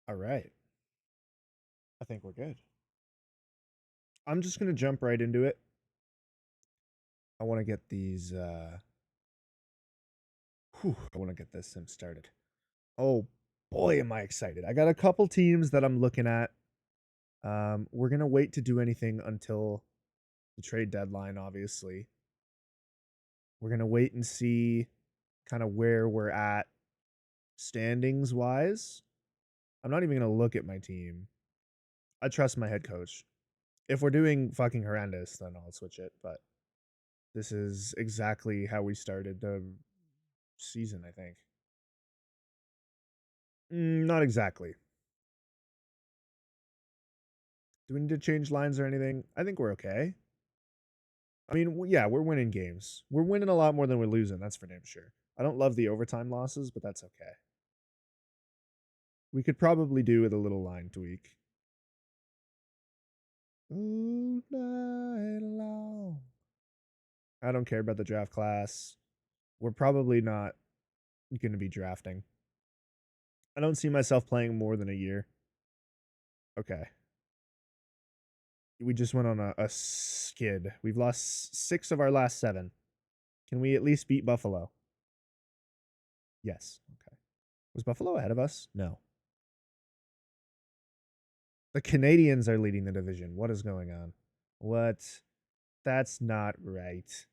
All right. I think we're good. I'm just going to jump right into it. I want to get these I want to get this sim started. Oh boy, am I excited. I got a couple teams that I'm looking at. We're going to wait to do anything until the trade deadline, obviously. We're going to wait and see kind of where we're at standings wise. I'm not even going to look at my team. I trust my head coach. If we're doing fucking horrendous, then I'll switch it, but this is exactly how we started the season, I think. Not exactly. Do we need to change lines or anything? I think we're okay. I mean, yeah, we're winning games. We're winning a lot more than we're losing. That's for damn sure. I don't love the overtime losses, but that's okay. We could probably do with a little line tweak. All night long. I don't care about the draft class. We're probably not going to be drafting. I don't see myself playing more than a year. Okay. We just went on a skid. We've lost 6 of our last 7. Can we at least beat Buffalo? Yes. Okay. Was Buffalo ahead of us? No. The Canadians are leading the division. What is going on? What? That's not right.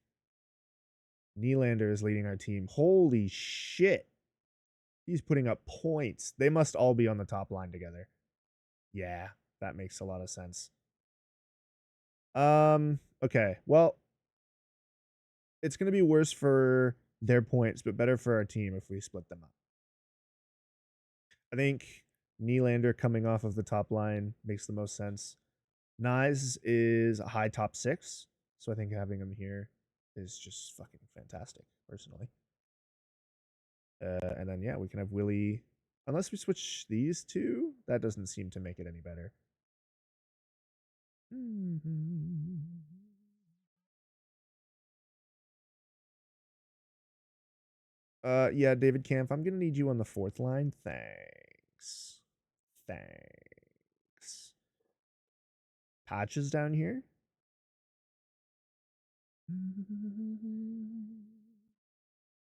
Nylander is leading our team. Holy shit. He's putting up points. They must all be on the top line together. Yeah, that makes a lot of sense. Okay. Well, it's going to be worse for their points, but better for our team if we split them up. I think Nylander coming off of the top line makes the most sense. Nyes is a high top 6, so I think having him here is just fucking fantastic, personally. And then yeah, we can have Willie. Unless we switch these two, that doesn't seem to make it any better. Yeah, David Camp, I'm gonna need you on the 4th line. Thanks. Thanks. Patches down here.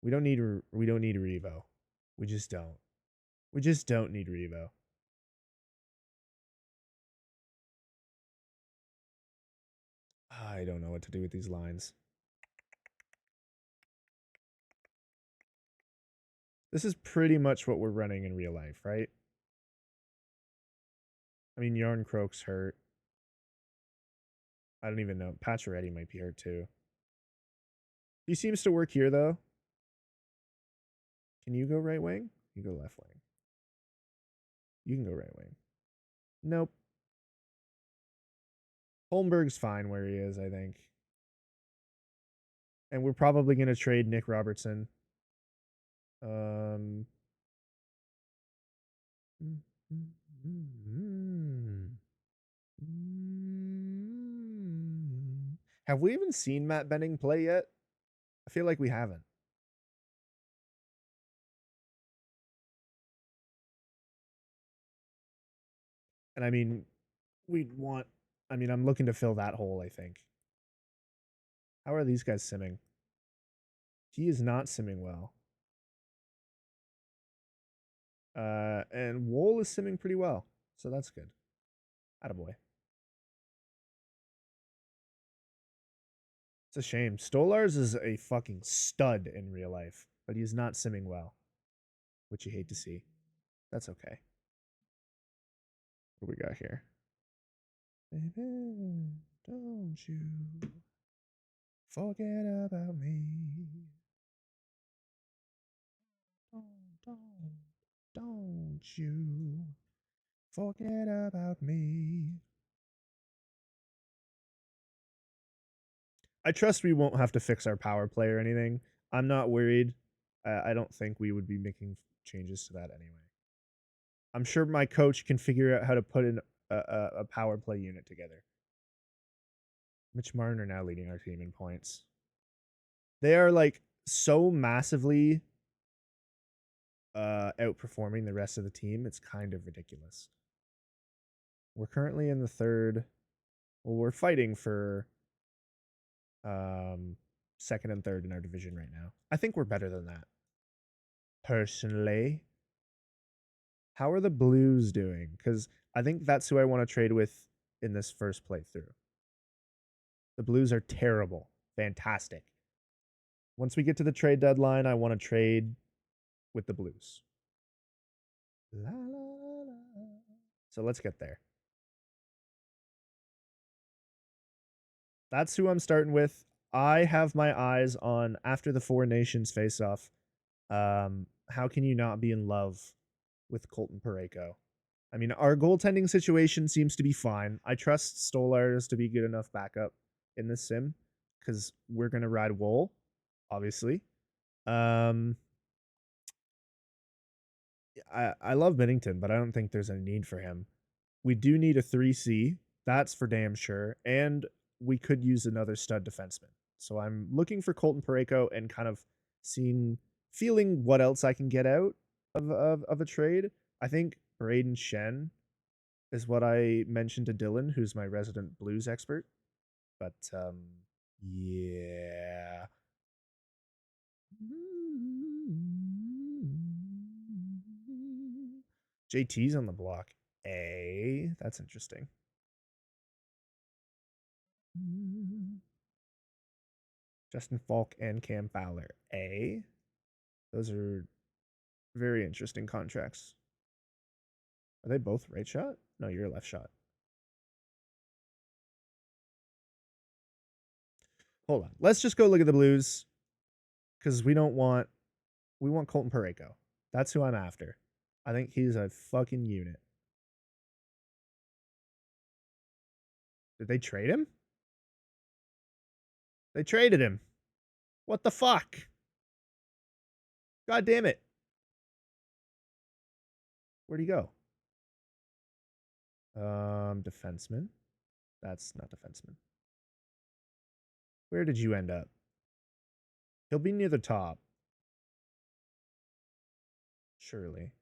We don't need Revo. We just don't. We just don't need Revo. I don't know what to do with these lines. This is pretty much what we're running in real life, right? I mean, Yarn Croak's hurt. I don't even know. Pacioretty might be hurt too. He seems to work here though. Can you go right wing? You go left wing. You can go right wing. Nope. Holmberg's fine where he is, I think. And we're probably going to trade Nick Robertson. Um. Have we even seen Matt Benning play yet? I feel like we haven't. And I mean, we'd want. I mean, I'm looking to fill that hole, I think. How are these guys simming? He is not simming well. And Wool is simming pretty well. So that's good. Attaboy. It's a shame. Stolars is a fucking stud in real life, but he's not simming well, which you hate to see. That's okay. What do we got here? Baby, don't you forget about me. Don't you forget about me. I trust we won't have to fix our power play or anything. I'm not worried. I don't think we would be making changes to that anyway. I'm sure my coach can figure out how to put in a power play unit together. Mitch Marner now leading our team in points. They are like so massively outperforming the rest of the team, it's kind of ridiculous. We're currently in the third. Well, we're fighting for um second and third in our division right now. I think we're better than that. Personally, how are the Blues doing? Because I think that's who I want to trade with in this first playthrough. The Blues are terrible. Fantastic. Once we get to the trade deadline, I want to trade with the Blues. La, la, la. So let's get there. That's who I'm starting with. I have my eyes on after the Four Nations face off. How can you not be in love with Colton Parayko? I mean, our goaltending situation seems to be fine. I trust Stolarz to be good enough backup in this sim because we're gonna ride Wool, obviously. Um, I love Bennington, but I don't think there's a need for him. We do need a 3C, that's for damn sure, and we could use another stud defenseman. So I'm looking for Colton Parayko and kind of feeling what else I can get out of a trade. I think Braden Shen is what I mentioned to Dylan, who's my resident Blues expert. But yeah. JT's on the block. That's interesting. Justin Falk and Cam Fowler. Those are very interesting contracts. Are they both right shot? No, you're left shot. Hold on. Let's just go look at the Blues because we want Colton Parayko. That's who I'm after. I think he's a fucking unit. Did they trade him? They traded him. What the fuck? God damn it. Where'd he go? Defenseman. That's not defenseman. Where did you end up? He'll be near the top. Surely.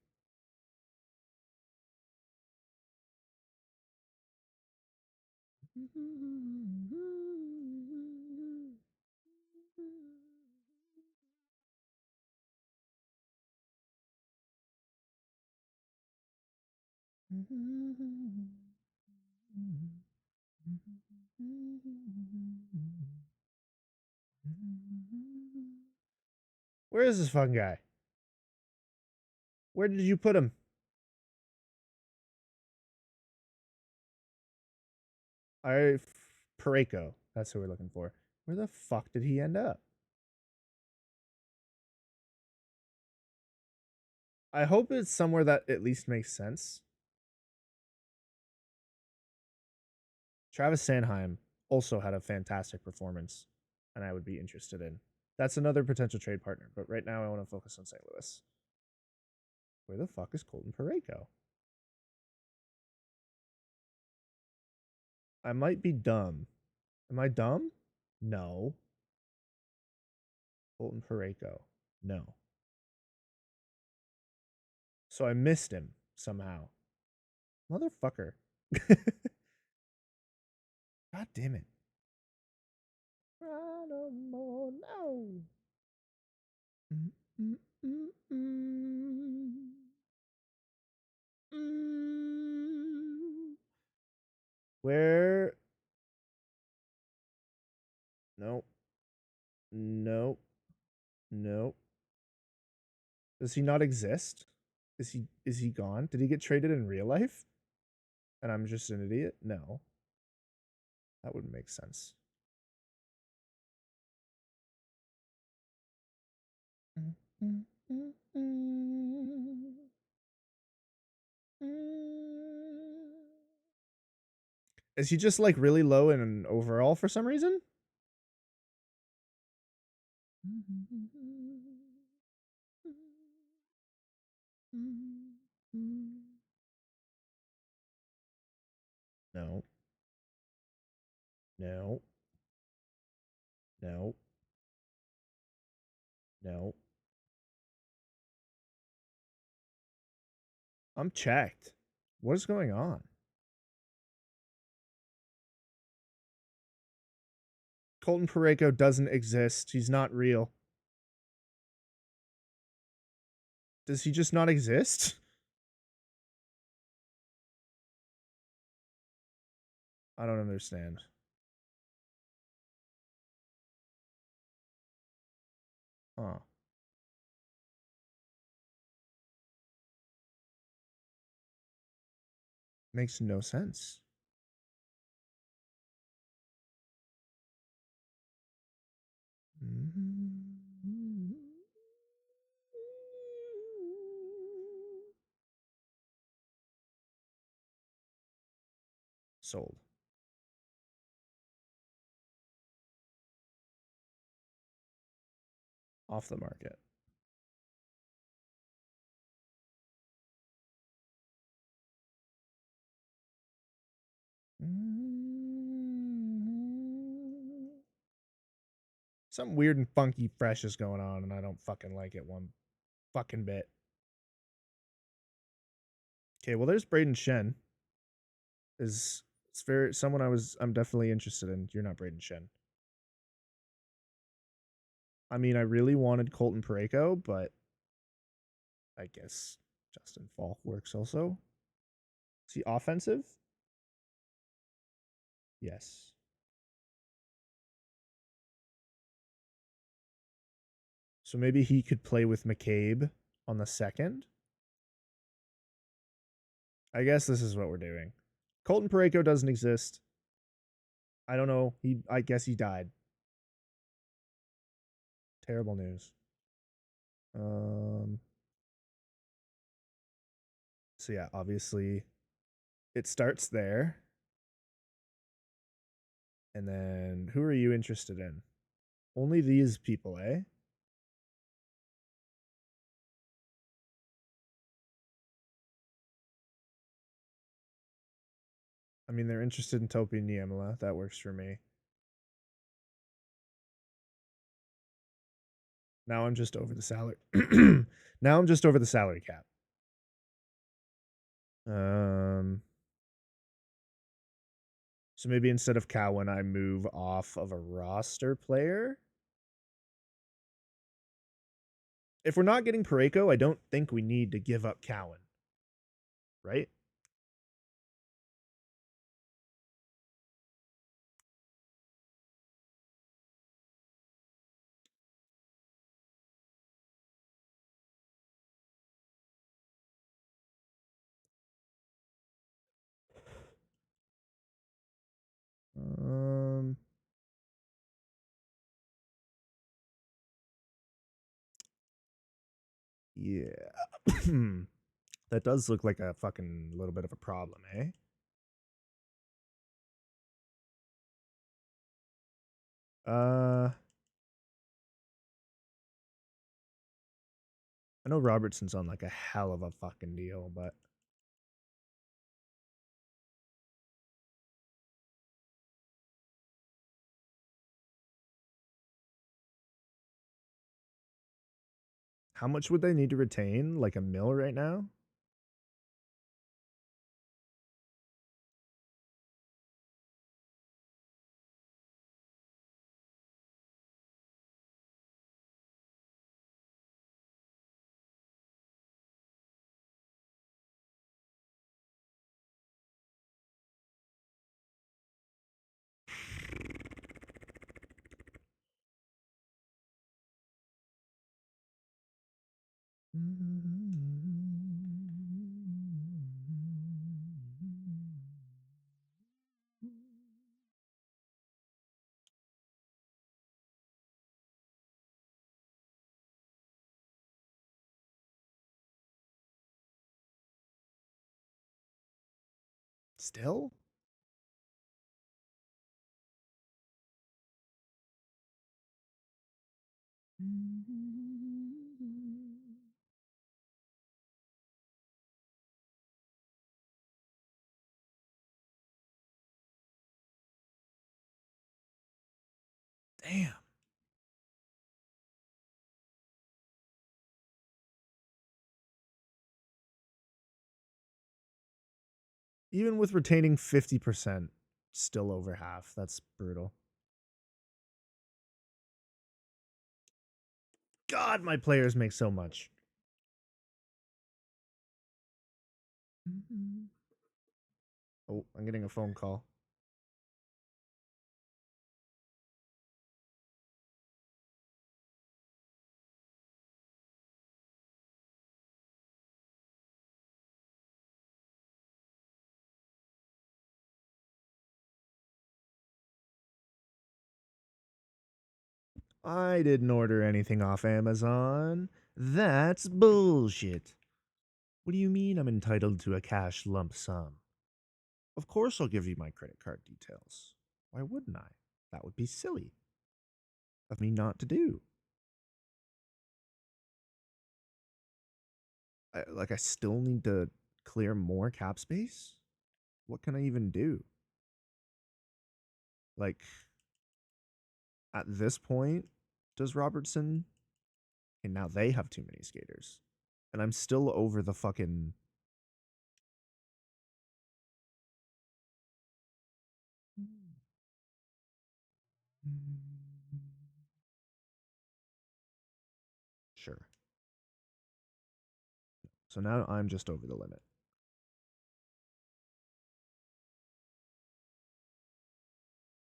Where is this fucking guy? Where did you put him? Pareko. That's who we're looking for. Where the fuck did he end up? I hope it's somewhere that at least makes sense. Travis Sanheim also had a fantastic performance, and I would be interested in. That's another potential trade partner, but right now I want to focus on St. Louis. Where the fuck is Colton Parayko? I might be dumb. Am I dumb? No. Colton Parayko. No. So I missed him somehow. Motherfucker. God damn it. No. Where? No. No. No. Does he not exist? Is he gone? Did he get traded in real life? And I'm just an idiot? No. That wouldn't make sense. Is he just like really low in overall for some reason? No. No. No. No. I'm checked. What is going on? Colton Pareko doesn't exist. He's not real. Does he just not exist? I don't understand. Huh. Makes no sense. Sold. Off the market. Something weird and funky fresh is going on, and I don't fucking like it one fucking bit. Okay, well, there's Braden Shen. Is it's very someone I'm definitely interested in. You're not Braden Shen. I mean, I really wanted Colton Pareko, but I guess Justin Falk works also. Is he offensive? Yes. So maybe he could play with McCabe on the second. I guess this is what we're doing. Colton Pareko doesn't exist. I don't know. I guess he died. Terrible news. So yeah, obviously it starts there. And then who are you interested in? Only these people, eh? I mean, they're interested in Topi Niemela. That works for me. Now I'm just over the salary. Now I'm just over the salary cap. Um, so maybe instead of Cowan, I move off of a roster player. If we're not getting Pareko, I don't think we need to give up Cowan, right? Um, yeah. That does look like a fucking little bit of a problem, eh? Uh, I know Robertson's on like a hell of a fucking deal, but how much would they need to retain? Like a mil right now? Still? Damn. Even with retaining 50%, still over half. That's brutal. God, my players make so much. Oh, I'm getting a phone call. I didn't order anything off Amazon. That's bullshit. What do you mean I'm entitled to a cash lump sum? Of course I'll give you my credit card details. Why wouldn't I? That would be silly of me not to do. I still need to clear more cap space? What can I even do? Like, at this point, does Robertson? And now they have too many skaters. And I'm still over the fucking. Sure. So now I'm just over the limit.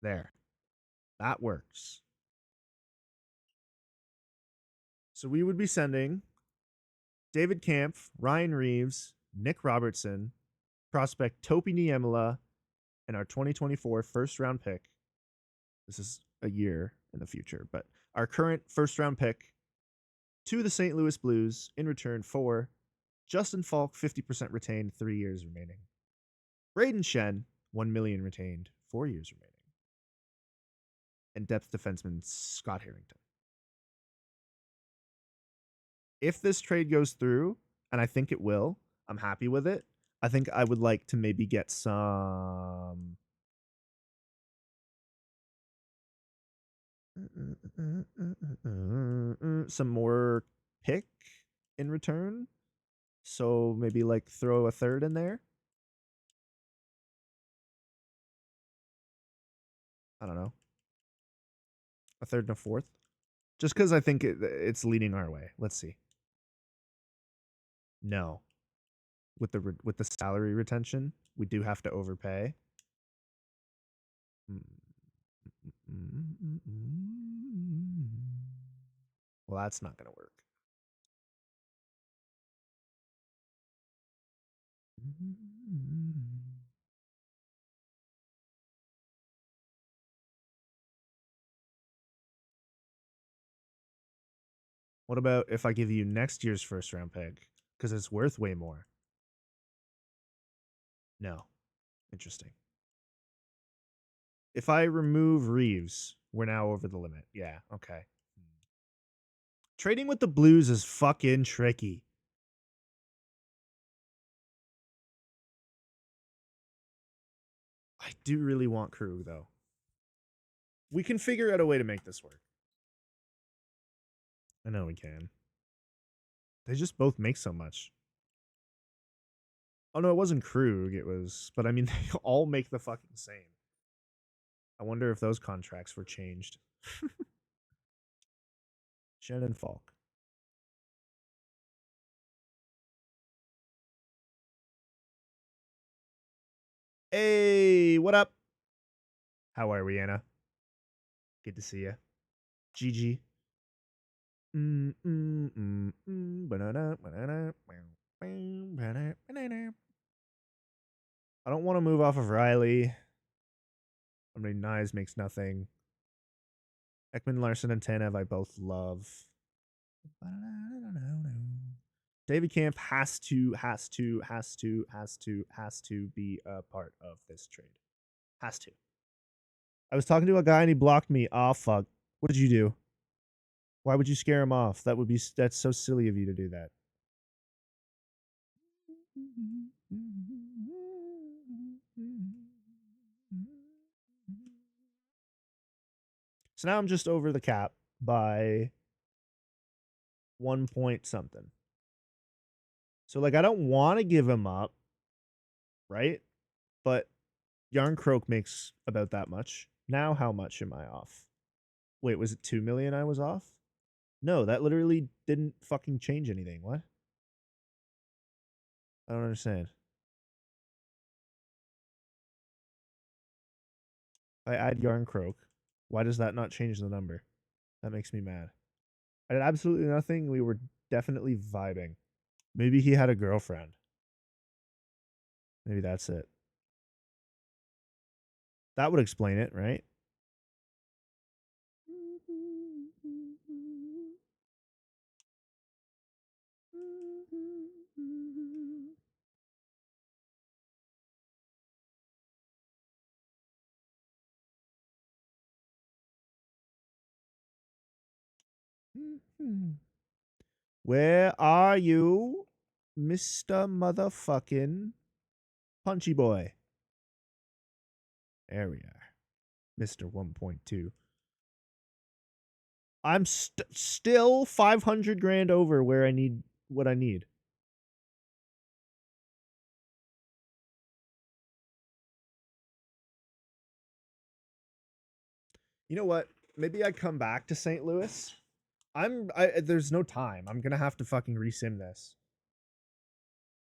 There. That works. So we would be sending David Kampf, Ryan Reeves, Nick Robertson, prospect Topi Niemela, and our 2024 first round pick. This is a year in the future, but our current first round pick to the St. Louis Blues in return for Justin Falk, 50% retained, 3 years remaining. Braden Shen, 1 million retained, 4 years remaining. And depth defenseman Scott Harrington. If this trade goes through, and I think it will, I'm happy with it. I think I would like to maybe get some more pick in return. So maybe like throw a third in there. I don't know. A third and a fourth. Just because I think it's leading our way. Let's see. No. With the salary retention, we do have to overpay. Well, that's not going to work. What about if I give you next year's first round pick? Because it's worth way more. No. Interesting. If I remove Reeves, we're now over the limit. Yeah, okay. Trading with the Blues is fucking tricky. I do really want Krug, though. We can figure out a way to make this work. I know we can. They just both make so much. Oh, no, it wasn't Krug. It was... But, I mean, they all make the fucking same. I wonder if those contracts were changed. Shannon Falk. Hey, what up? How are we, Anna? Good to see you. GG. I don't want to move off of Riley. I mean, Nyes makes nothing. Ekman, Larson, and Tanev I both love. David Camp has to be a part of this trade. Has to. I was talking to a guy and he blocked me. Oh, fuck. What did you do? Why would you scare him off? That's so silly of you to do that. So now I'm just over the cap by 1 point something. So, like, I don't want to give him up, right? But Yarn Croak makes about that much. Now how much am I off? Wait, was it 2 million I was off? No, that literally didn't fucking change anything. What? I don't understand. I add Yarn Croak. Why does that not change the number? That makes me mad. I did absolutely nothing. We were definitely vibing. Maybe he had a girlfriend. Maybe that's it. That would explain it, right? Where are you, Mr. Motherfucking Punchy Boy? There we are. Mr. 1.2. I'm still 500 grand over where I need what I need. You know what? Maybe I come back to St. Louis. There's no time. I'm gonna have to fucking resim this.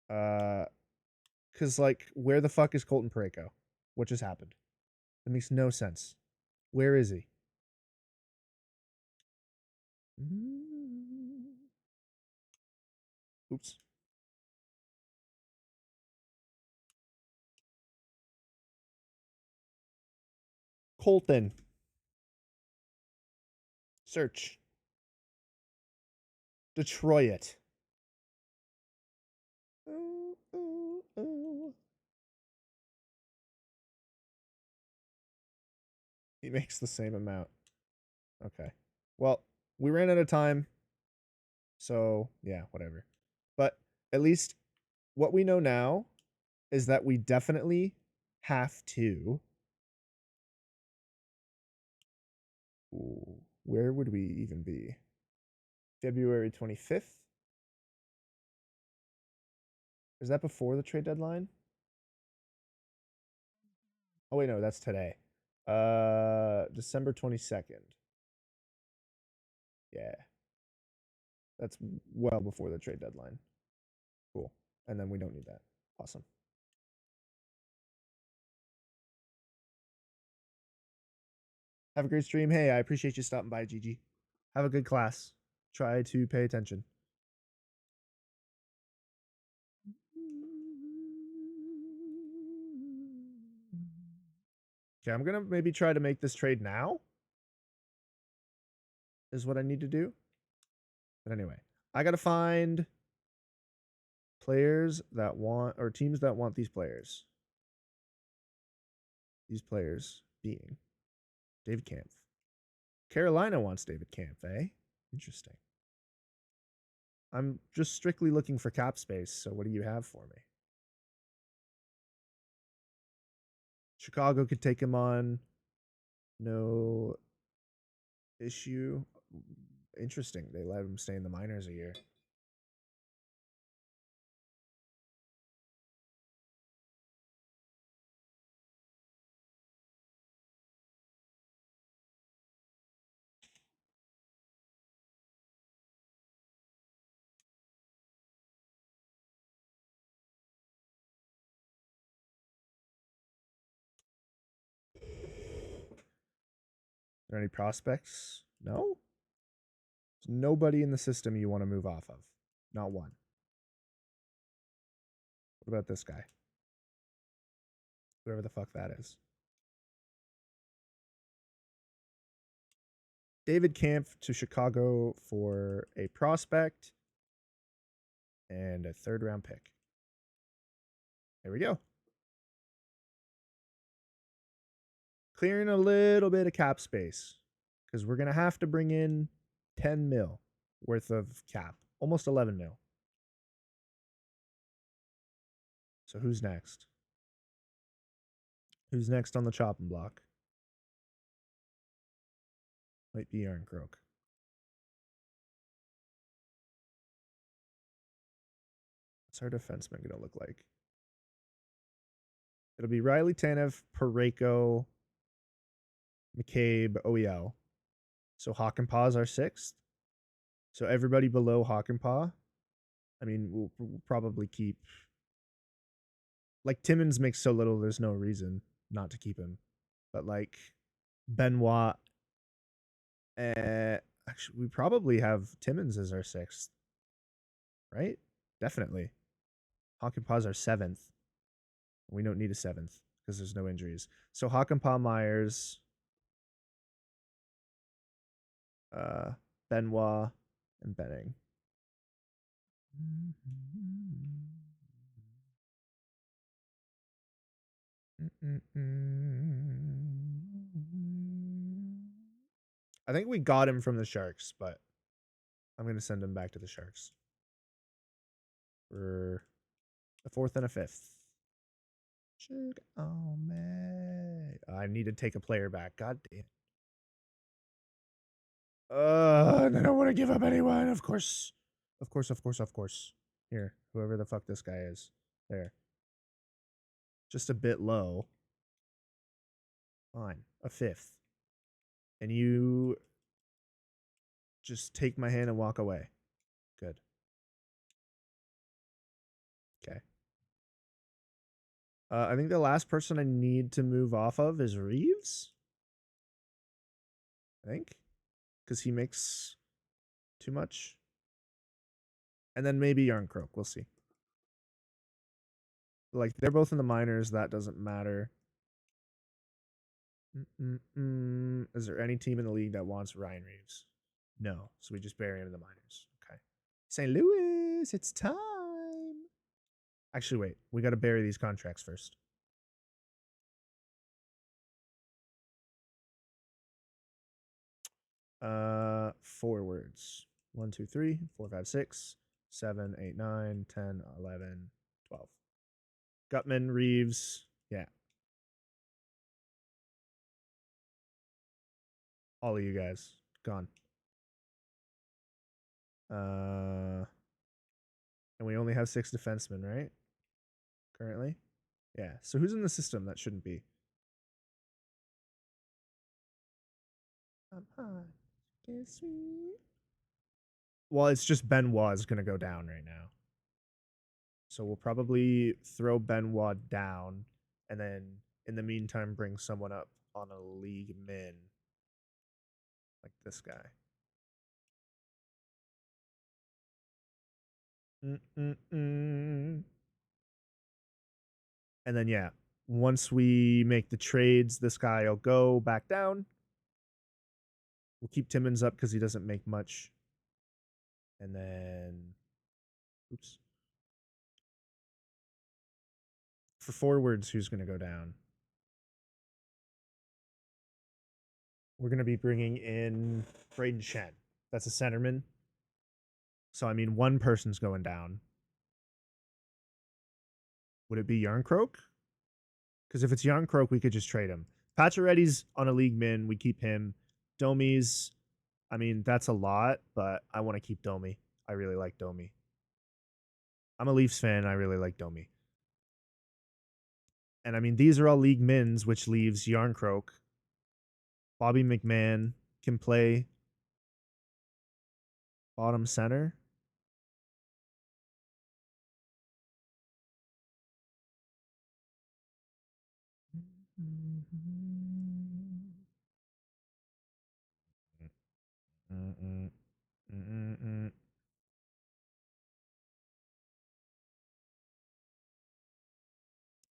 Cause like, where the fuck is Colton Pareko? What just happened? That makes no sense. Where is he? Oops. Colton. Search. Detroit. Ooh, ooh, ooh. He makes the same amount. Okay. Well, we ran out of time. So, yeah, whatever. But at least what we know now is that we definitely have to. Ooh, where would we even be? February 25th? Is that before the trade deadline? Oh, wait, no, that's today. December 22nd. Yeah. That's well before the trade deadline. Cool. And then we don't need that. Awesome. Have a great stream. Hey, I appreciate you stopping by, Gigi. Have a good class. Try to pay attention. Okay, I'm gonna maybe try to make this trade now. Is what I need to do. But anyway, I gotta find players that want, or teams that want these players. These players being David Kampf. Carolina wants David Kampf, eh? Interesting. I'm just strictly looking for cap space, so what do you have for me? Chicago could take him on. No issue. Interesting. They let him stay in the minors a year. Are there any prospects? No? There's nobody in the system you want to move off of. Not one. What about this guy? Whoever the fuck that is. David Kampf to Chicago for a prospect and a third round pick. There we go. Clearing a little bit of cap space because we're going to have to bring in 10 mil worth of cap, almost 11 mil. So who's next? Who's next on the chopping block? Might be Aaron Croak. What's our defenseman going to look like? It'll be Riley Tanev, Pareko, McCabe, OEL. So Hawk and Paw's our sixth. So everybody below Hawk and Paw. I mean, we'll probably keep. Like Timmins makes so little, there's no reason not to keep him. But like Benoit, actually, we probably have Timmins as our sixth, right? Definitely. Hawk and Paw's our seventh. We don't need a seventh because there's no injuries. So Hawk and Paw Myers, uh, Benoit, and Benning. I think we got him from the Sharks, but I'm going to send him back to the Sharks for a fourth and a fifth. Oh, man. I need to take a player back. God damn. And I don't want to give up anyone. Of course. Of course, of course, of course. Here, whoever the fuck this guy is. There. Just a bit low. Fine. A fifth. And you just take my hand and walk away. Good. Okay. I think the last person I need to move off of is Reeves. I think. Because he makes too much. And then maybe Yarncroak. We'll see. Like, they're both in the minors. That doesn't matter. Is there any team in the league that wants Ryan Reeves? No. So we just bury him in the minors. Okay. St. Louis, it's time. Actually, wait. We got to bury these contracts first. Forwards. 1, 2, 3, 4, 5, 6, 7, 8, 9, 10, 11, 12. Gutman, Reeves. Yeah. All of you guys. Gone. And we only have 6 defensemen, right? Currently? Yeah. So who's in the system that shouldn't be? I'm hot. Guess me. Well, it's just Benoit is going to go down right now. So we'll probably throw Benoit down and then in the meantime bring someone up on a league min. Like this guy. And then, yeah, once we make the trades, this guy will go back down. We'll keep Timmins up because he doesn't make much. And then, oops. For forwards, who's going to go down? We're going to be bringing in Braden Shen. That's a centerman. So, I mean, one person's going down. Would it be Yarncroak? Because if it's Yarncroak, we could just trade him. Pacioretty's on a league min. We keep him. Domi's, I mean, that's a lot, but I want to keep Domi. I really like Domi. I'm a Leafs fan. I really like Domi. And I mean, these are all league mins, which leaves Yarncroak. Bobby McMahon can play bottom center.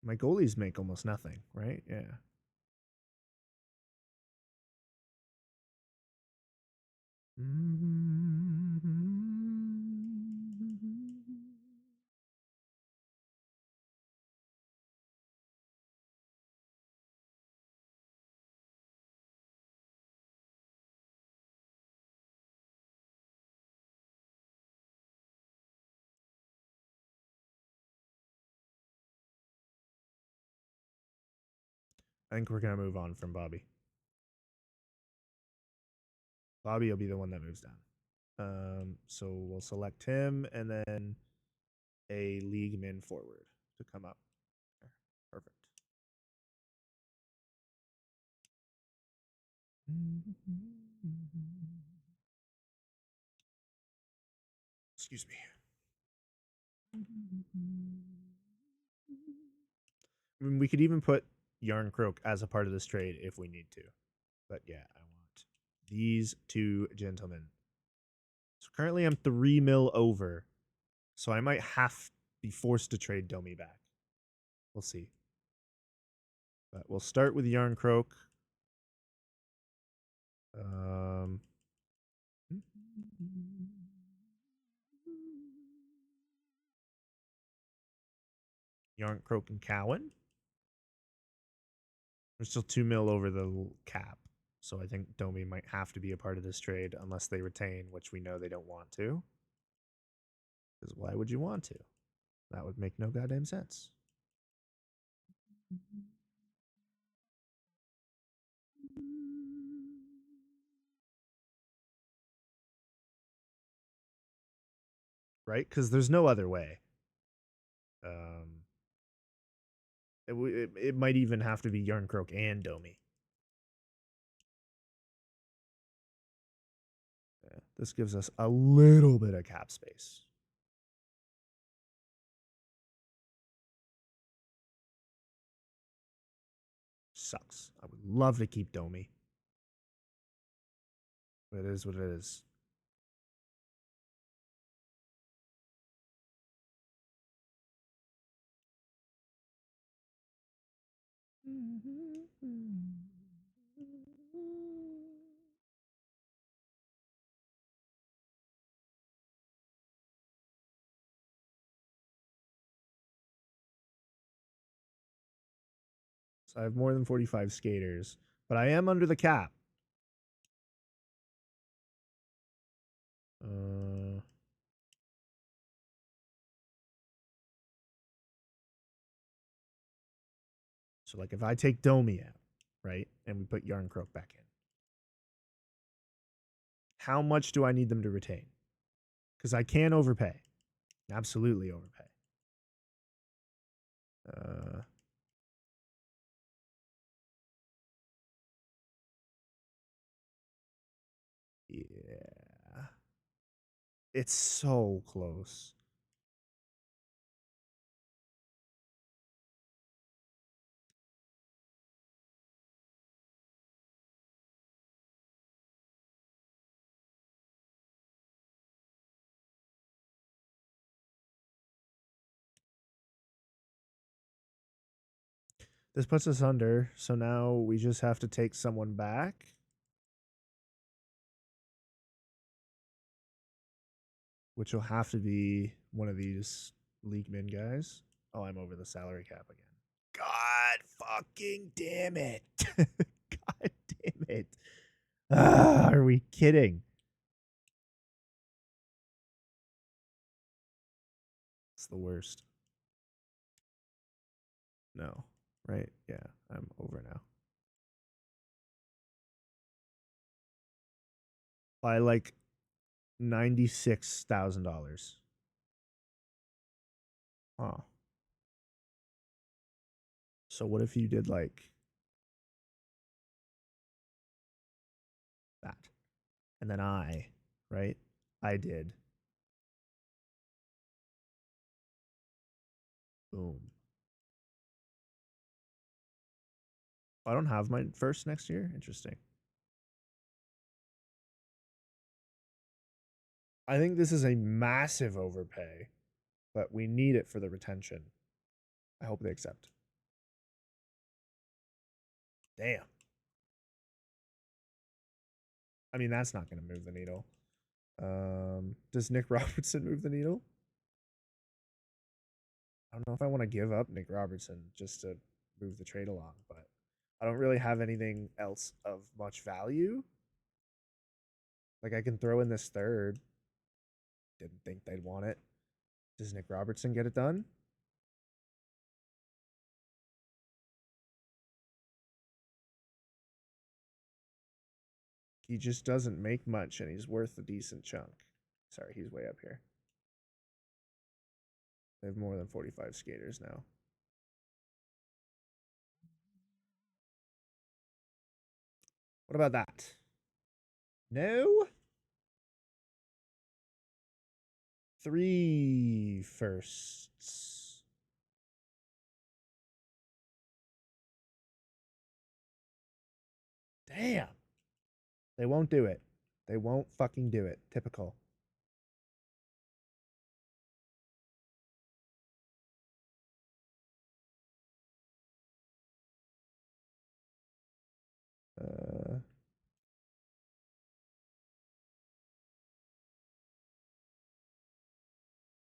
My goalies make almost nothing, right? Yeah. I think we're gonna move on from Bobby. Bobby will be the one that moves down. So we'll select him and then a league min forward to come up. Perfect. Excuse me. I mean, we could even put Yarn Croak as a part of this trade if we need to. But yeah, I want these two gentlemen. So currently I'm 3 mil over. So I might have to be forced to trade Domi back. We'll see. But we'll start with Yarn Croak. Yarn Croak and Cowan. We're still 2 mil over the cap. So I think Domi might have to be a part of this trade unless they retain, which we know they don't want to. Because why would you want to? That would make no goddamn sense. Right? Because there's no other way. It might even have to be Yarn Croak and Domi. Yeah, this gives us a little bit of cap space. Sucks. I would love to keep Domi. But it is what it is. So I have more than 45 skaters, but I am under the cap. So like if I take Domi out, right, and we put Yarn Croak back in, how much do I need them to retain? Because I can overpay. Absolutely overpay. Yeah. It's so close. This puts us under, so now we just have to take someone back. Which will have to be one of these league min guys. Oh, I'm over the salary cap again. God fucking damn it. God damn it. Are we kidding? It's the worst. No. Right? Yeah, I'm over now. By like $96,000. Huh. So what if you did like that? And then right? I did. Boom. I don't have my first next year. Interesting. I think this is a massive overpay, but we need it for the retention. I hope they accept. Damn. I mean, that's not going to move the needle. Does Nick Robertson move the needle? I don't know if I want to give up Nick Robertson just to move the trade along, but I don't really have anything else of much value. Like I can throw in this third. Didn't think they'd want it. Does Nick Robertson get it done? He just doesn't make much, and he's worth a decent chunk. Sorry, he's way up here. They have more than 45 skaters now. What about that? No? 3 firsts. Damn. They won't do it. They won't fucking do it. Typical. Uh,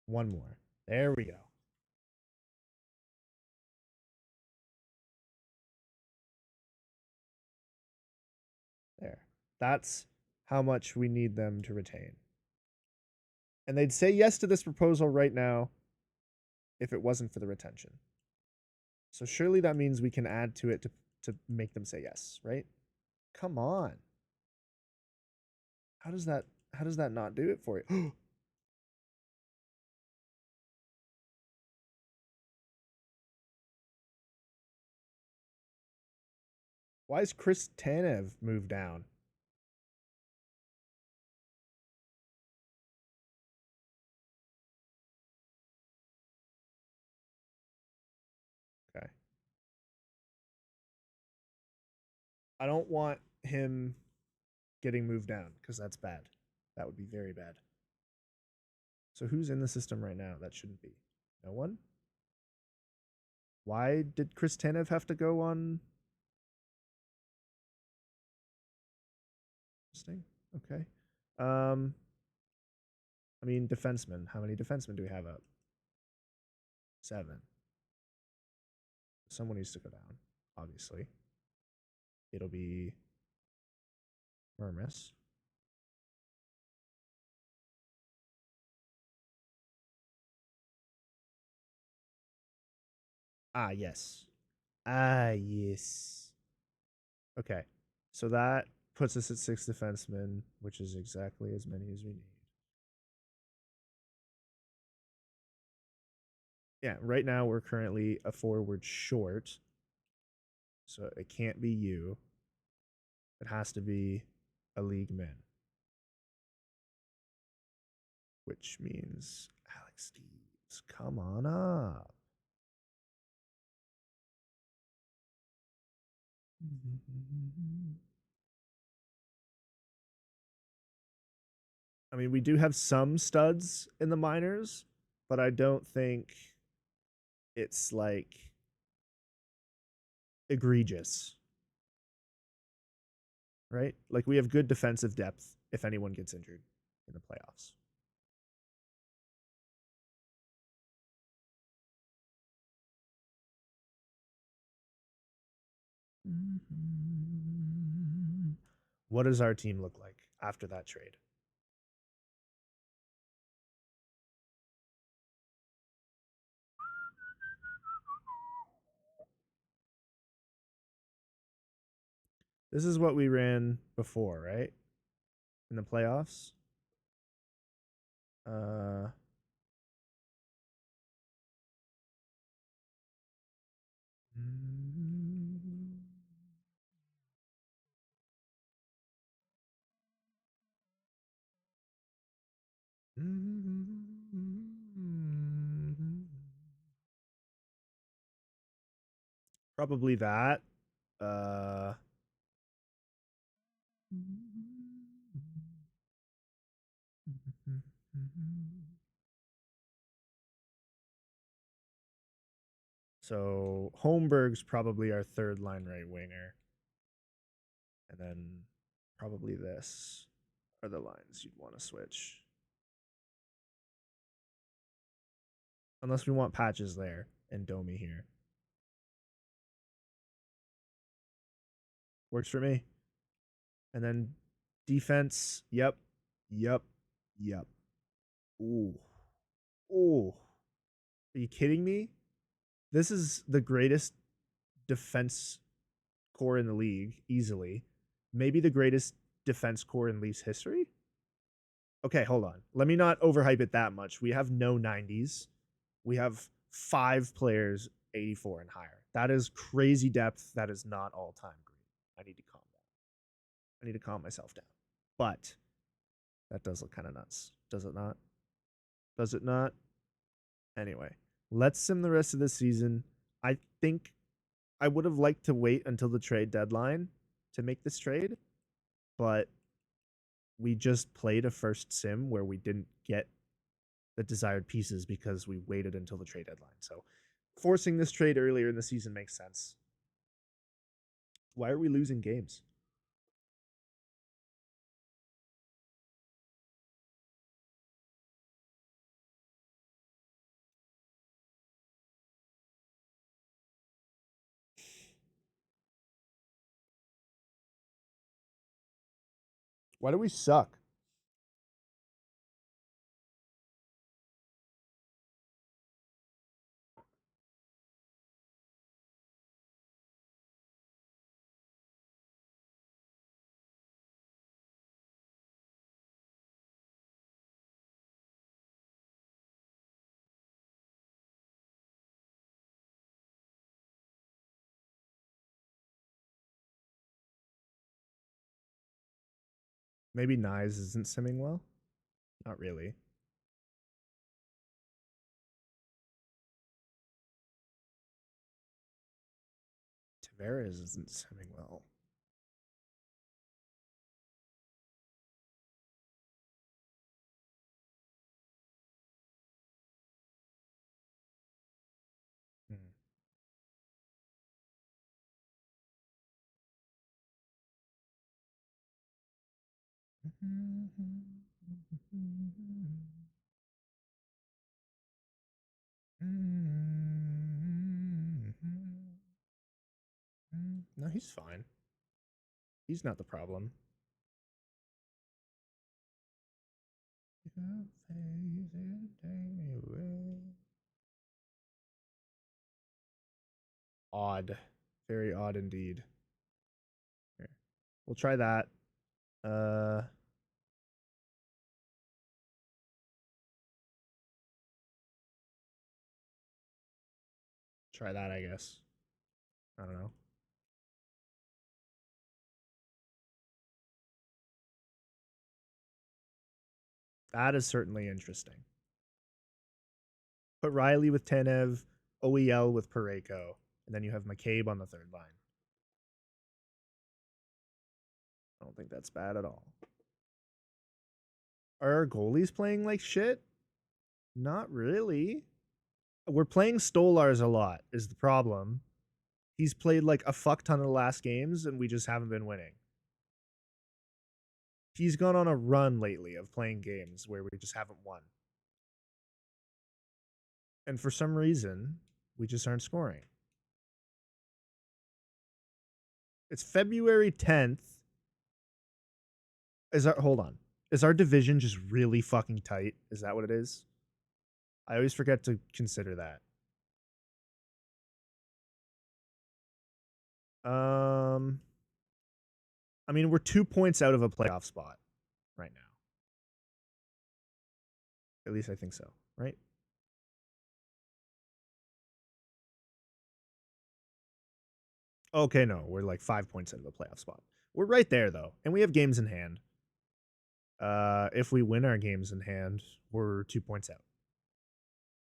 one more. There we go. There. That's how much we need them to retain. And they'd say yes to this proposal right now if it wasn't for the retention. So surely that means we can add to it to make them say yes, right? Come on. How does that not do it for you? Why is Chris Tanev moved down? Okay. I don't want him getting moved down because that's bad. That would be very bad. So who's in the system right now? That shouldn't be. No one? Why did Chris Tanev have to go on? Interesting. Okay. I mean, defensemen. How many defensemen do we have up? 7. Someone needs to go down, obviously. It'll be Murmis. Ah, yes. Ah, yes. Okay. So that puts us at 6 defensemen, which is exactly as many as we need. Yeah, right now we're currently a forward short. So it can't be you. It has to be a league min. Which means Alex Steves, come on up. I mean, we do have some studs in the minors, but I don't think it's like egregious, right? Like we have good defensive depth if anyone gets injured in the playoffs. What does our team look like after that trade? This is what we ran before, right? In the playoffs. Uh, probably that. Uh, so Holmberg's probably our third line right winger. And then probably this are the lines you'd want to switch. Unless we want Patches there and Domi here. Works for me. And then defense. Yep. Yep. Yep. Ooh. Ooh. Are you kidding me? This is the greatest defense core in the league, easily. Maybe the greatest defense core in Leafs history. Okay, hold on. Let me not overhype it that much. We have no 90s. We have 5 players 84 and higher. That is crazy depth. That is not all time great. I need to calm down. I need to calm myself down. But that does look kind of nuts. Does it not? Does it not? Anyway, let's sim the rest of the season. I think I would have liked to wait until the trade deadline to make this trade, but we just played a first sim where we didn't get the desired pieces because we waited until the trade deadline. So forcing this trade earlier in the season makes sense. Why are we losing games? Why do we suck? Maybe Knives isn't simming well? Not really. Tavares isn't simming well. Hmm. No, he's fine. He's not the problem. Odd. Very odd indeed. Here. We'll try that. Uh Try that, I guess. I don't know. That is certainly interesting. Put Riley with Tenev, OEL with Pareko, and then you have McCabe on the third line. I don't think that's bad at all. Are our goalies playing like shit? Not really. We're playing Stolars a lot, is the problem. He's played like a fuck ton of the last games, and we just haven't been winning. He's gone on a run lately of playing games where we just haven't won. And for some reason, we just aren't scoring. It's February 10th. Hold on. Is our division just really fucking tight? Is that what it is? I always forget to consider that. Um I mean, we're 2 points out of a playoff spot right now. At least I think so, right? Okay, no, we're like 5 points out of a playoff spot. We're right there though, and we have games in hand. If we win our games in hand, we're 2 points out,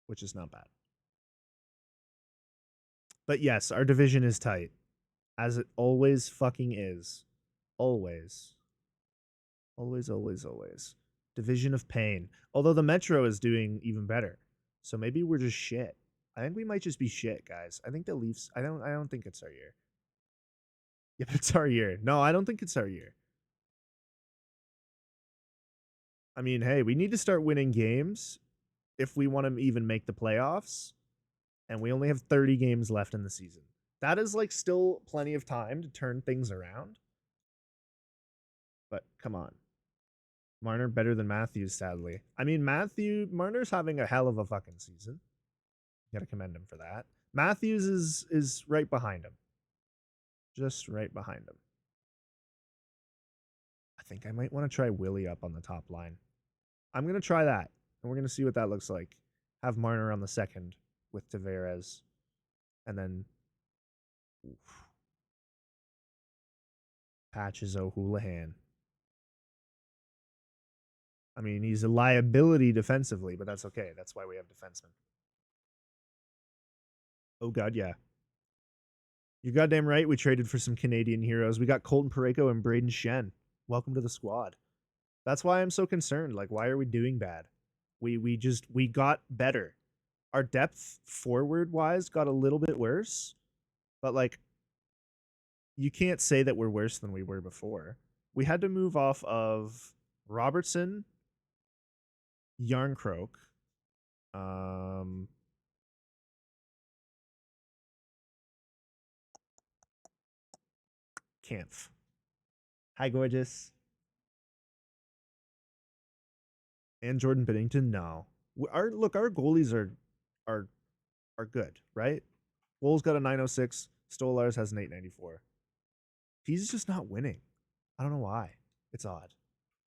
which is not bad. But yes, our division is tight, as it always fucking is. Always. Always, always, always. Division of pain. Although the Metro is doing even better. So maybe we're just shit. I think we might just be shit, guys. I think the Leafs I don't think it's our year. Yep, it's our year. No, I don't think it's our year. I mean, hey, we need to start winning games if we want to even make the playoffs. And we only have 30 games left in the season. That is like still plenty of time to turn things around. But come on. Marner better than Matthews, sadly. I mean, Marner's having a hell of a fucking season. You gotta commend him for that. Matthews is right behind him. Just right behind him. I think I might want to try Willie up on the top line. I'm gonna try that. And we're gonna see what that looks like. Have Marner on the second with Tavares. And then oof. Patches O'Houlihan. I mean, he's a liability defensively, but that's okay. That's why we have defensemen. Oh, God, yeah. You're goddamn right. We traded for some Canadian heroes. We got Colton Parayko and Braden Shen. Welcome to the squad. That's why I'm so concerned. Like, why are we doing bad? We got better. Our depth forward wise got a little bit worse, but like, you can't say that we're worse than we were before. We had to move off of Robertson, Yarncroak, Kampf. Hi, gorgeous. And Jordan Bennington. No, our goalies are are good, right? Wool's got a 906. Stolars has an 894. He's just not winning. I don't know why. It's odd.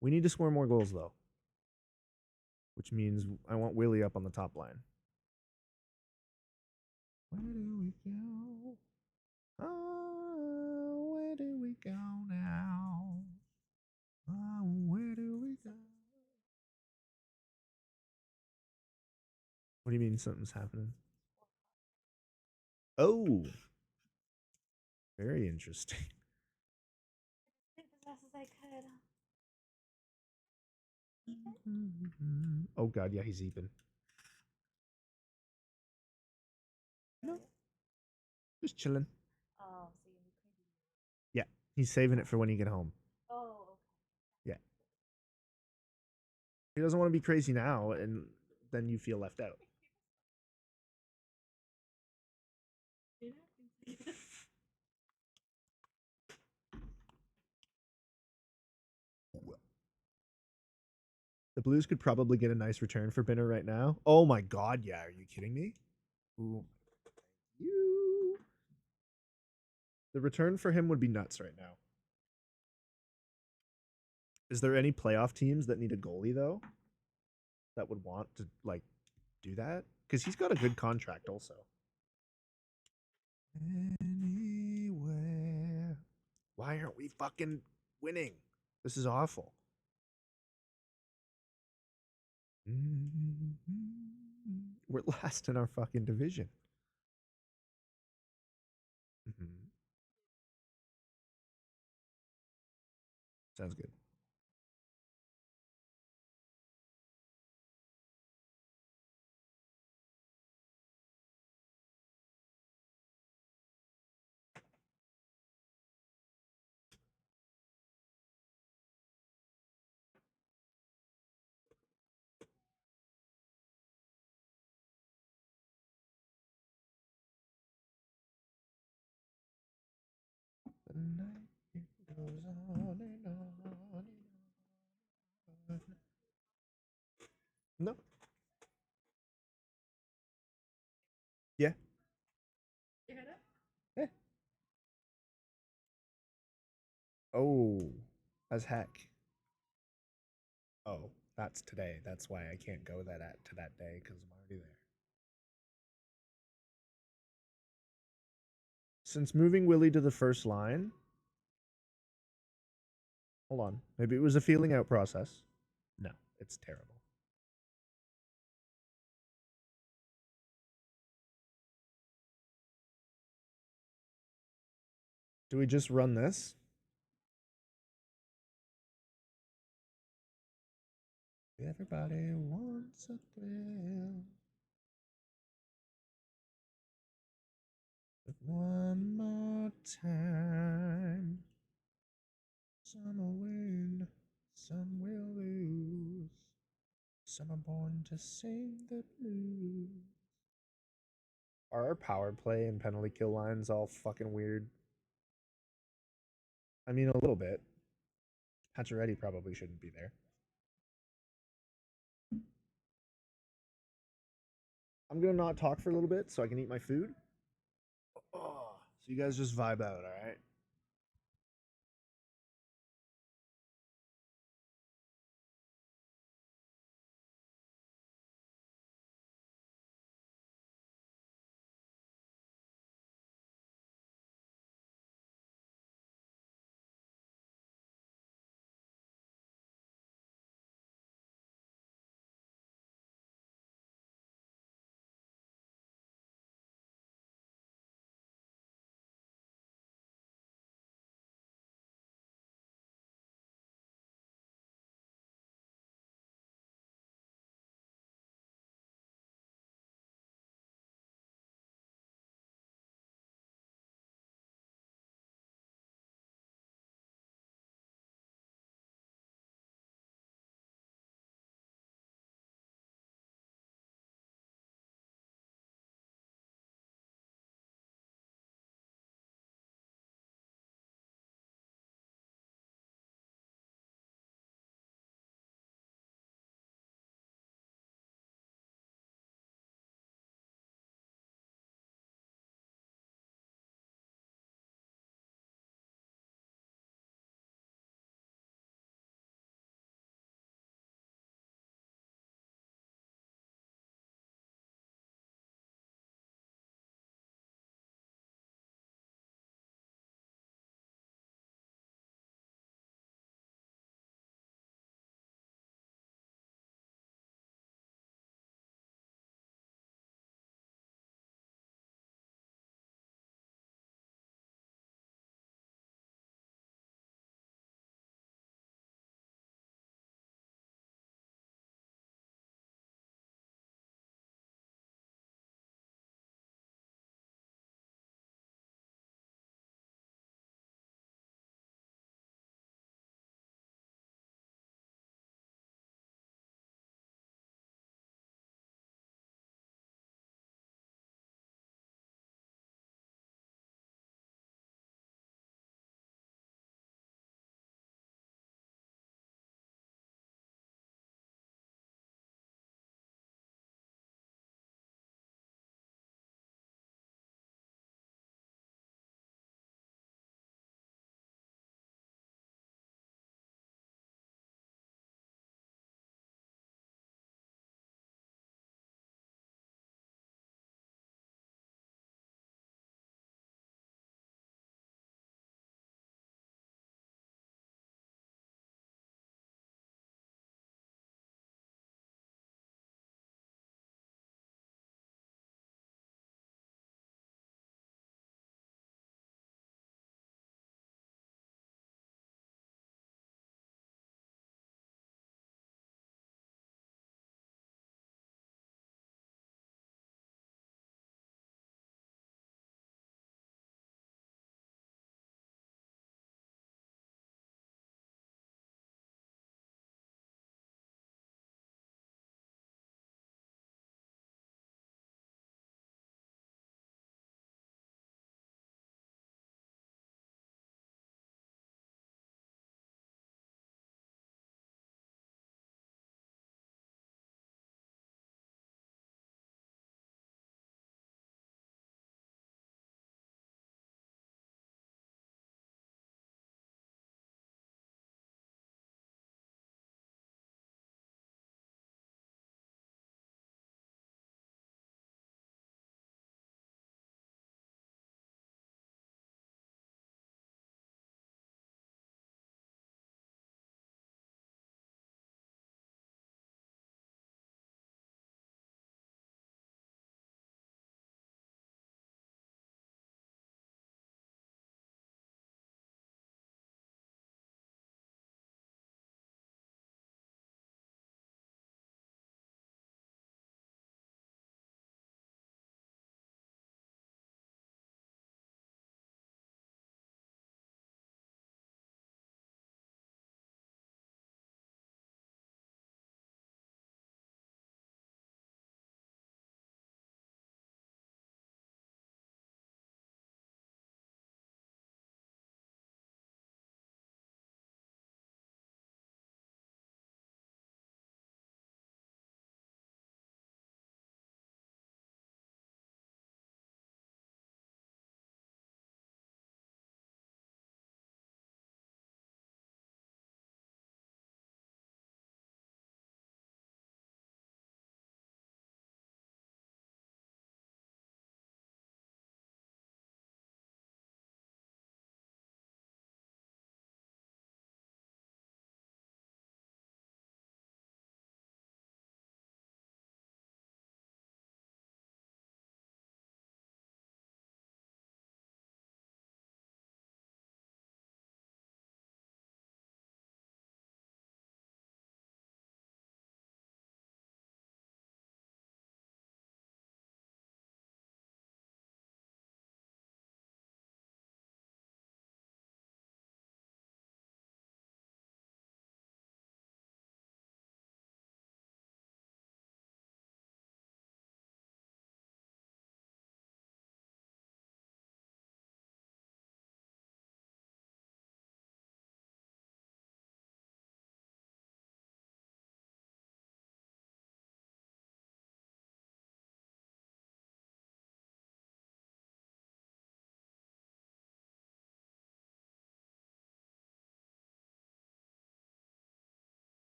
We need to score more goals though, which means I want Willie up on the top line. Where do we go? Oh, where do we go now? Oh, where do we go? What do you mean something's happening? Oh, very interesting. Oh God, yeah, he's even. No, just chilling. Yeah, he's saving it for when you get home. Yeah, he doesn't want to be crazy now, and then you feel left out. The Blues could probably get a nice return for Binner right now. Oh my God, yeah, are you kidding me? Ooh, you. The return for him would be nuts right now. Is there any playoff teams that need a goalie though? That would want to like do that? Because he's got a good contract also. Anywhere. Why aren't we fucking winning? This is awful. We're last in our fucking division. Mm-hmm. Sounds good. The night goes on and on and on. No. Yeah. Yeah. Oh, as heck. Oh, that's today. That's why I can't go to that day because I'm already there. Since moving Willie to the first line, hold on. Maybe it was a feeling out process. No, it's terrible. Do we just run this? Everybody wants a thrill. But one more time. Some will win, some will lose. Some are born to sing the blues. Are our power play and penalty kill lines all fucking weird? I mean, a little bit. Pacioretty probably shouldn't be there. I'm gonna not talk for a little bit so I can eat my food. Oh, so you guys just vibe out, all right?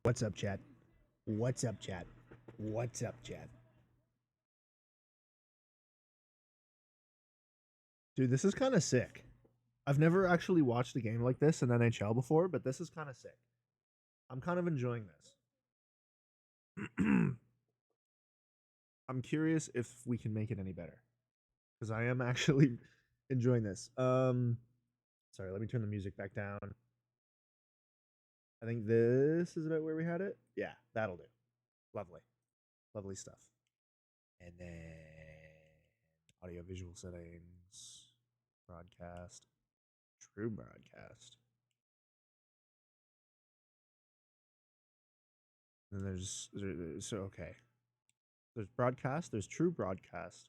What's up, chat? What's up, chat? What's up, chat? Dude, this is kind of sick. I've never actually watched a game like this in NHL before, but this is kind of sick. I'm kind of enjoying this. I'm curious if we can make it any better because I am actually enjoying this. Sorry, let me turn the music back down. I think this is about where we had it. Yeah, that'll do. Lovely. Lovely stuff. And then audio visual settings, broadcast, true broadcast. And so okay. There's broadcast, there's true broadcast,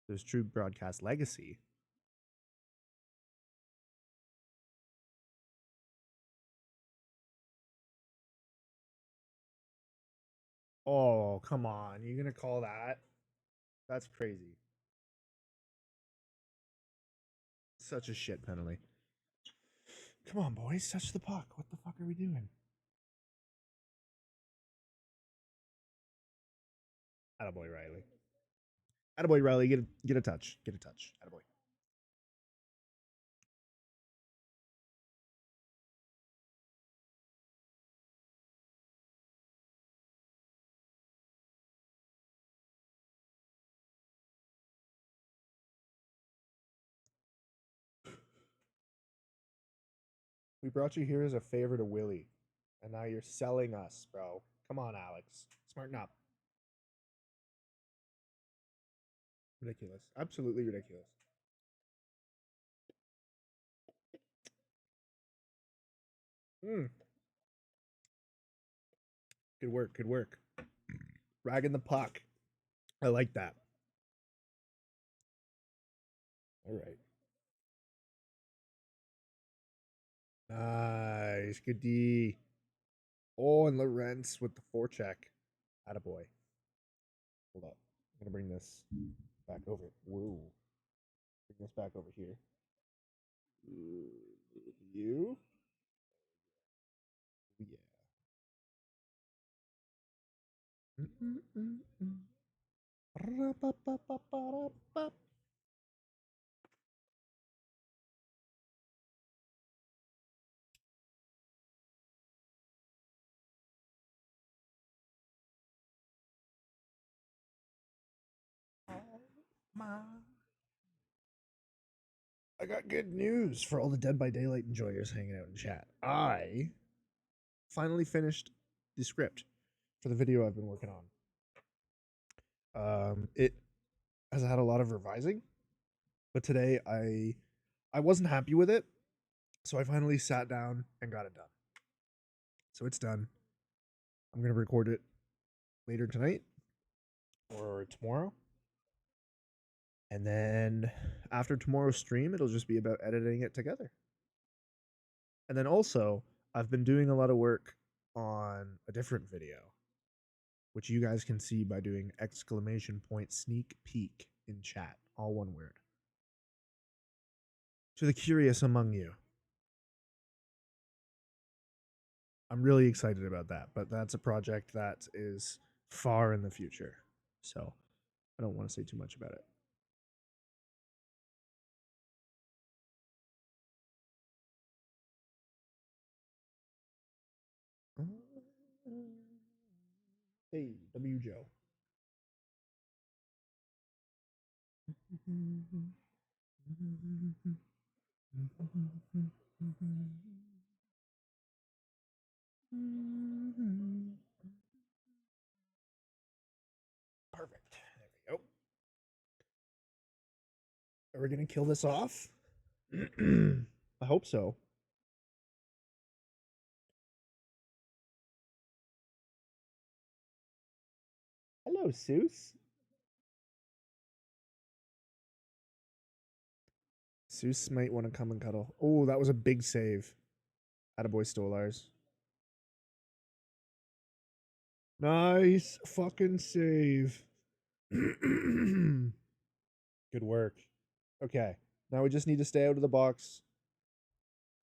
there's true broadcast legacy. Oh, come on. You're going to call that? That's crazy. Such a shit penalty. Come on, boys. Touch the puck. What the fuck are we doing? Attaboy, Riley. Attaboy, Riley. Get a touch. Get a touch. Attaboy. We brought you here as a favor to Willie, and now you're selling us, bro. Come on, Alex. Smarten up. Ridiculous. Absolutely ridiculous. Mm. Good work. Good work. Ragging the puck. I like that. All right. Nice. Good D. Oh, and Lorentz with the forecheck. Attaboy. Hold up. I'm going to bring this back over. Whoa. Bring this back over here. You? Yeah. I got good news for all the Dead by Daylight enjoyers hanging out in chat. I finally finished the script for the video I've been working on. It has had a lot of revising, but today I wasn't happy with it, so I finally sat down and got it done. So it's done. I'm gonna record it later tonight or tomorrow. And then after tomorrow's stream, it'll just be about editing it together. And then also, I've been doing a lot of work on a different video, which you guys can see by doing !sneak peek in chat, all one word. To the curious among you, I'm really excited about that, but that's a project that is far in the future. So I don't want to say too much about it. Hey, W. Joe. Perfect. There we go. Are we going to kill this off? I hope so. Hello, Seuss. Seuss might want to come and cuddle. Oh, that was a big save. Attaboy Stolars. Nice fucking save. Good work. Okay. Now we just need to stay out of the box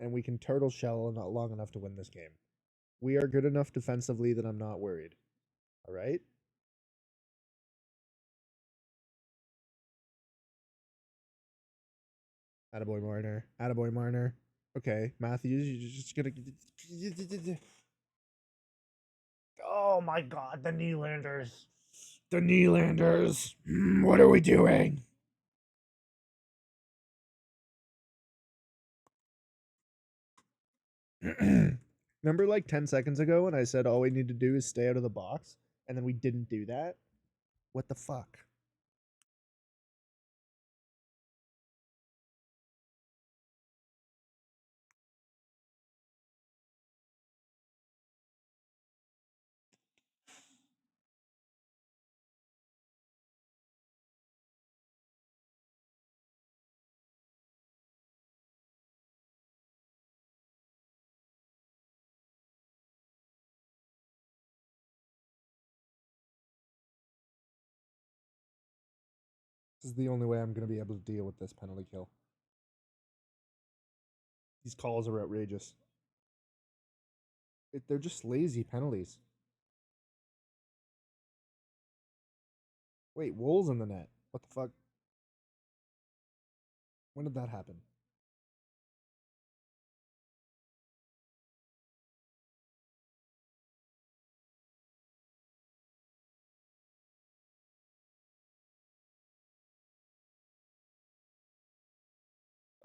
and we can turtle shell not long enough to win this game. We are good enough defensively that I'm not worried. All right. Attaboy Marner. Attaboy Marner. Okay, Matthews, you're just gonna. Oh my god, the Nylanders. The Nylanders. What are we doing? Remember like 10 seconds ago when I said all we need to do is stay out of the box and then we didn't do that? What the fuck? This is the only way I'm going to be able to deal with this penalty kill. These calls are outrageous. They're just lazy penalties. Wait, Wool's in the net. What the fuck? When did that happen?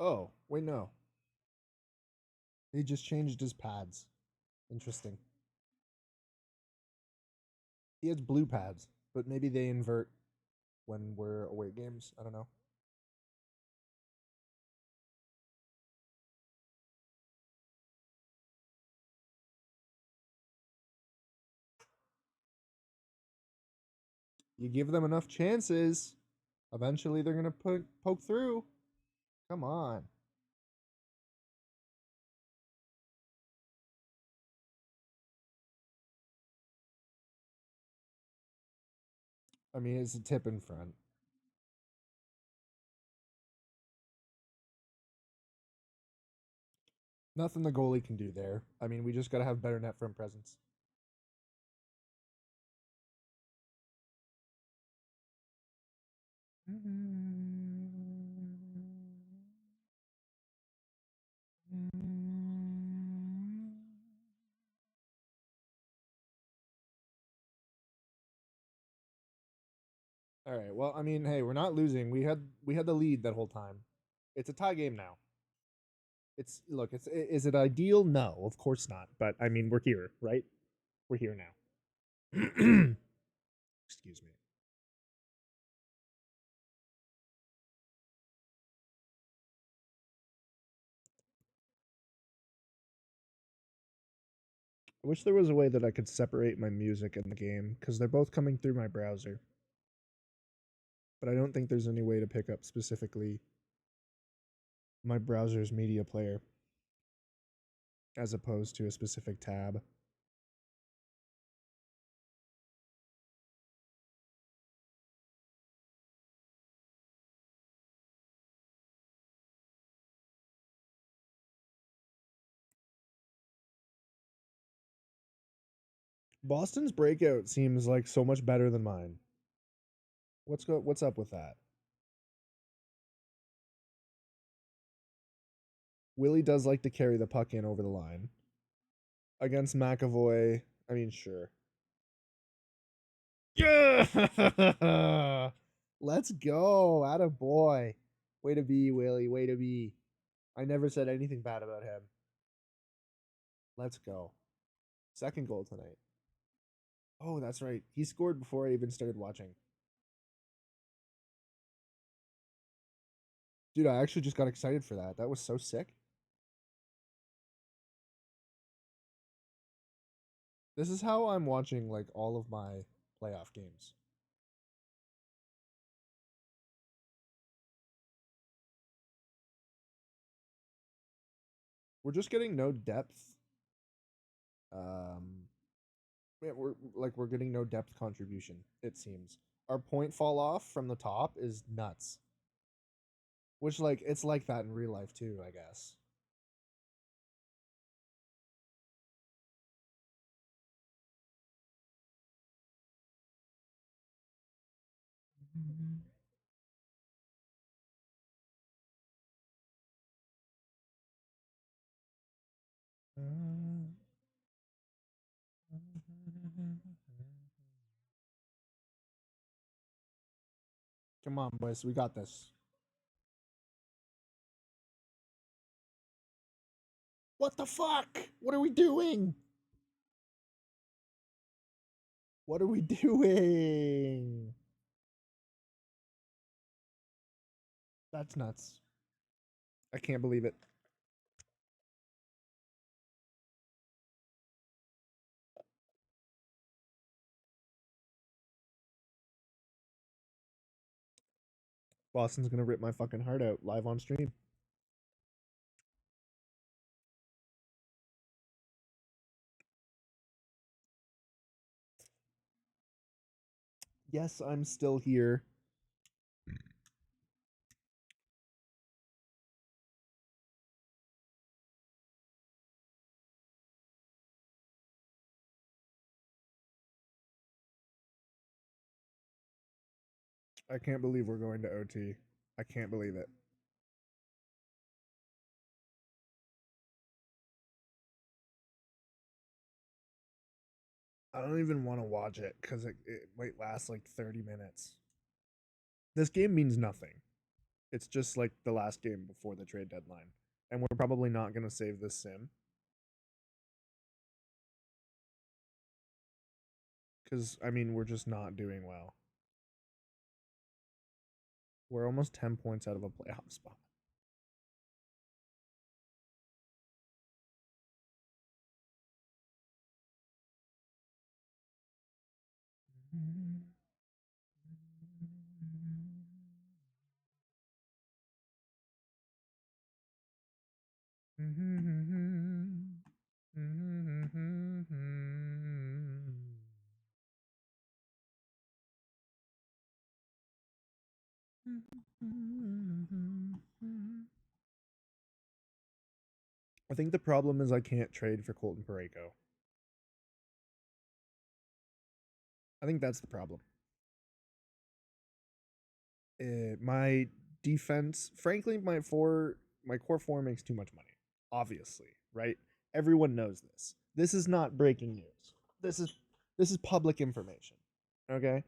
Oh, wait, no. He just changed his pads. Interesting. He has blue pads, but maybe they invert when we're away games. I don't know. You give them enough chances, eventually they're gonna poke through. Come on. I mean, it's a tip in front. Nothing the goalie can do there. I mean, we just gotta have better net front presence. All right. Well, I mean, hey, we're not losing. We had the lead that whole time. It's a tie game now. It's look. It's is it ideal? No, of course not. But I mean, we're here, right? We're here now. Excuse me. I wish there was a way that I could separate my music in the game because they're both coming through my browser. But I don't think there's any way to pick up specifically my browser's media player as opposed to a specific tab. Boston's breakout seems like so much better than mine. What's up with that? Willie does like to carry the puck in over the line. Against McAvoy, I mean, sure. Yeah! Let's go. Atta boy. Way to be, Willie. Way to be. I never said anything bad about him. Let's go. Second goal tonight. Oh, that's right. He scored before I even started watching. Dude, I actually just got excited for that. That was so sick. This is how I'm watching like all of my playoff games. We're just getting no depth. Um, yeah, we're getting no depth contribution. It seems our point fall off from the top is nuts. Which like it's like that in real life too, I guess. Come on, boys. We got this. What the fuck? What are we doing? What are we doing? That's nuts. I can't believe it. Boston's gonna rip my fucking heart out live on stream. Yes, I'm still here. I can't believe we're going to OT. I can't believe it. I don't even want to watch it because it might last like 30 minutes. This game means nothing. It's just like the last game before the trade deadline. And we're probably not going to save this sim. Because, I mean, we're just not doing well. We're almost 10 points out of a playoff spot. I think the problem is I can't trade for Colton Pareko. I think that's the problem. My defense, frankly, my core four makes too much money. Obviously, right? Everyone knows this. This is not breaking news. This is public information. Okay.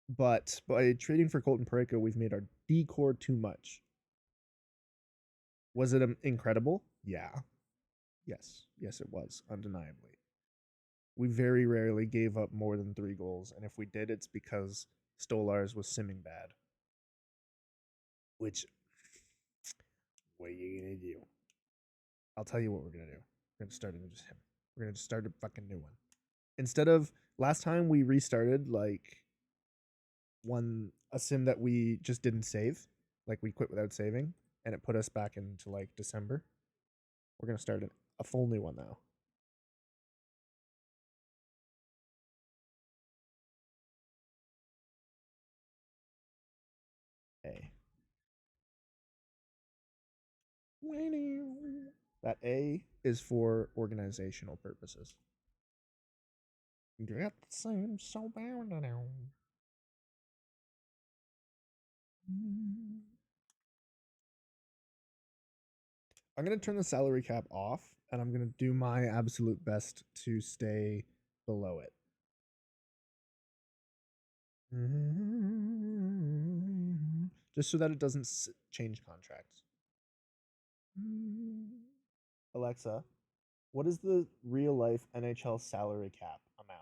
But by trading for Colton Pareko, we've made our D core too much. Was it incredible? Yeah. Yes. Yes, it was, undeniably. We very rarely gave up more than 3 goals, and if we did, it's because Stolars was simming bad. Which, what are you gonna do? I'll tell you what we're gonna do. We're gonna start a new sim. We're gonna just start a fucking new one. Instead of last time we restarted like a sim that we just didn't save, like we quit without saving, and it put us back into like December. We're gonna start a full new one now. A. That A is for organizational purposes. That seems so bad now. I'm going to turn the salary cap off, and I'm going to do my absolute best to stay below it. Just so that it doesn't change contracts. Alexa, what is the real life NHL salary cap amount?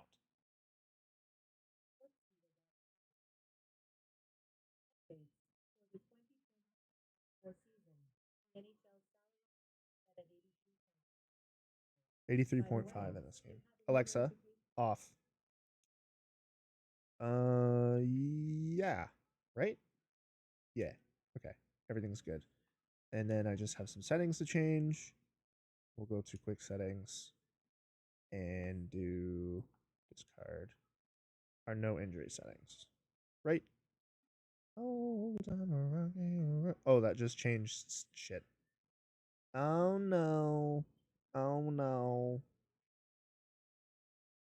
$83.5 in this game. Alexa, off. Yeah. Right? Yeah. Okay. Everything's good. And then I just have some settings to change. We'll go to quick settings and do discard our no injury settings. Right? Oh, that just changed shit. Oh no. Oh no.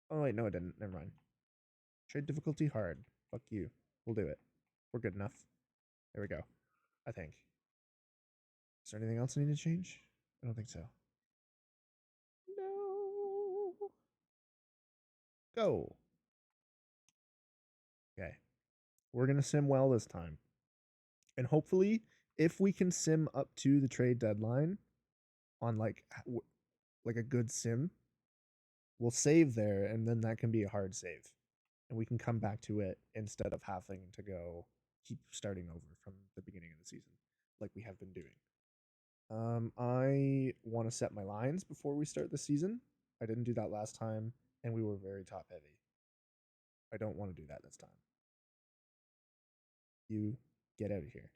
Oh wait, no it didn't. Never mind. Trade difficulty hard. Fuck you. We'll do it. We're good enough. There we go. I think. Is there anything else I need to change? I don't think so. No. Go. Okay. We're going to sim well this time. And hopefully, if we can sim up to the trade deadline on like a good sim, we'll save there, and then that can be a hard save. And we can come back to it instead of having to keep starting over from the beginning of the season like we have been doing. I want to set my lines before we start the season. I didn't do that last time, and we were very top heavy. I don't want to do that this time. You get out of here.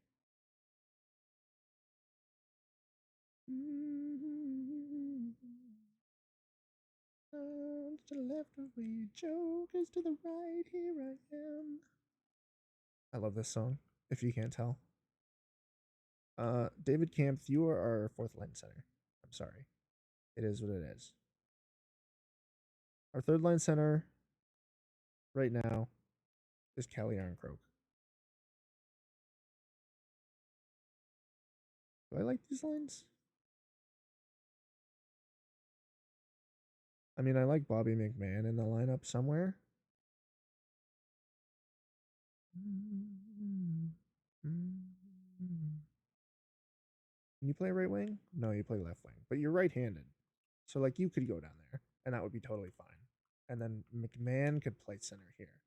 To the left of me, Joker's to the right, here I am. I love this song, if you can't tell. David Camp, you are our fourth line center. I'm sorry. It is what it is. Our third line center right now is Kelly Arncroke. Do I like these lines? I mean, I like Bobby McMahon in the lineup somewhere. Can you play right wing? No, you play left wing, but you're right-handed. So like you could go down there, and that would be totally fine. And then McMahon could play center here.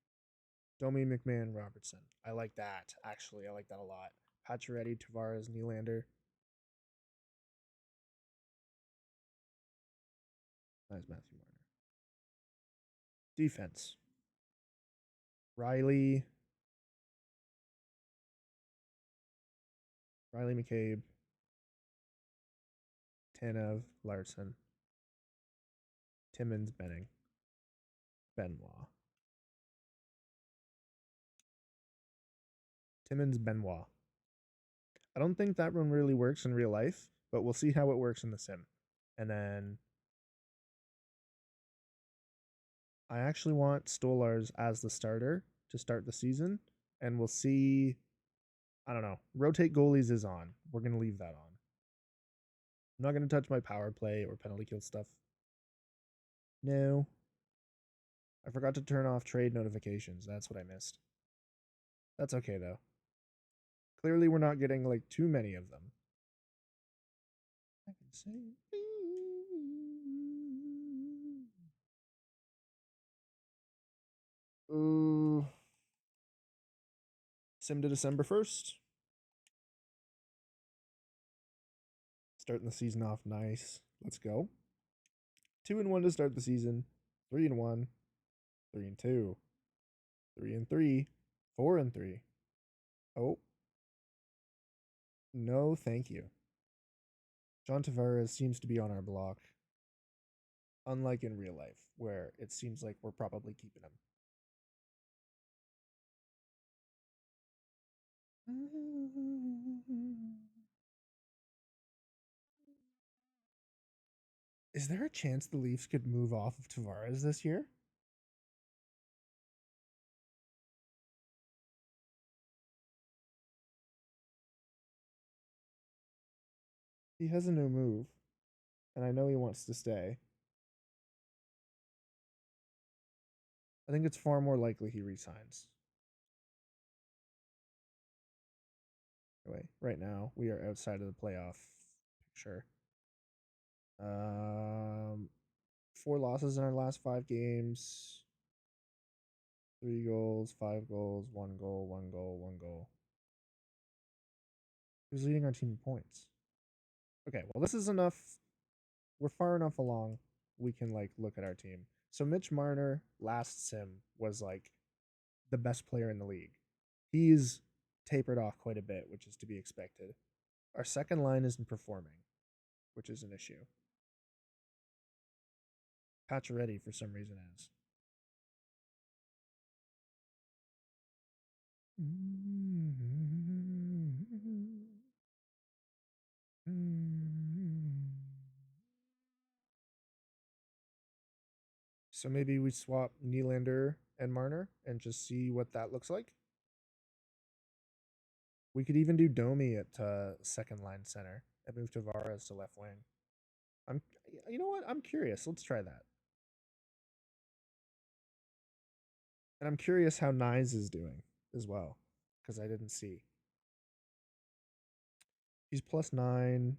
Domi, McMahon, Robertson. I like that. Actually, I like that a lot. Pacioretty, Tavares, Nylander. That's Matthew Marner. Defense. Riley McCabe, Tanev, Larson, Timmins, Benning, Benoit. Timmins, Benoit. I don't think that one really works in real life, but we'll see how it works in the sim. And then I actually want Stolars as the starter to start the season, and we'll see. I don't know. Rotate goalies is on. We're going to leave that on. I'm not going to touch my power play or penalty kill stuff. No. I forgot to turn off trade notifications. That's what I missed. That's okay, though. Clearly, we're not getting, like, too many of them. I can say... Ooh. Sim to December 1st. Starting the season off nice. Let's go. 2-1 to start the season. 3-1. 3-2. 3-3. 4-3. Oh. No, thank you. John Tavares seems to be on our block. Unlike in real life, where it seems like we're probably keeping him. Is there a chance the Leafs could move off of Tavares this year? He has a new move, and I know he wants to stay. I think it's far more likely he resigns. Anyway, right now we are outside of the playoff picture. 4 losses in our last 5 games. 3 goals, 5 goals, 1 goal, 1 goal, 1 goal. Who's leading our team in points? Okay, well, this is enough. We're far enough along. We can like look at our team. So Mitch Marner last sim was like the best player in the league. He's tapered off quite a bit, which is to be expected. Our second line isn't performing, which is an issue. Pacioretty for some reason is. So maybe we swap Nylander and Marner and just see what that looks like. We could even do Domi at second line center and move Tavares to left wing. I'm, you know what? I'm curious. Let's try that. And I'm curious how Nyes is doing as well, because I didn't see. He's +9,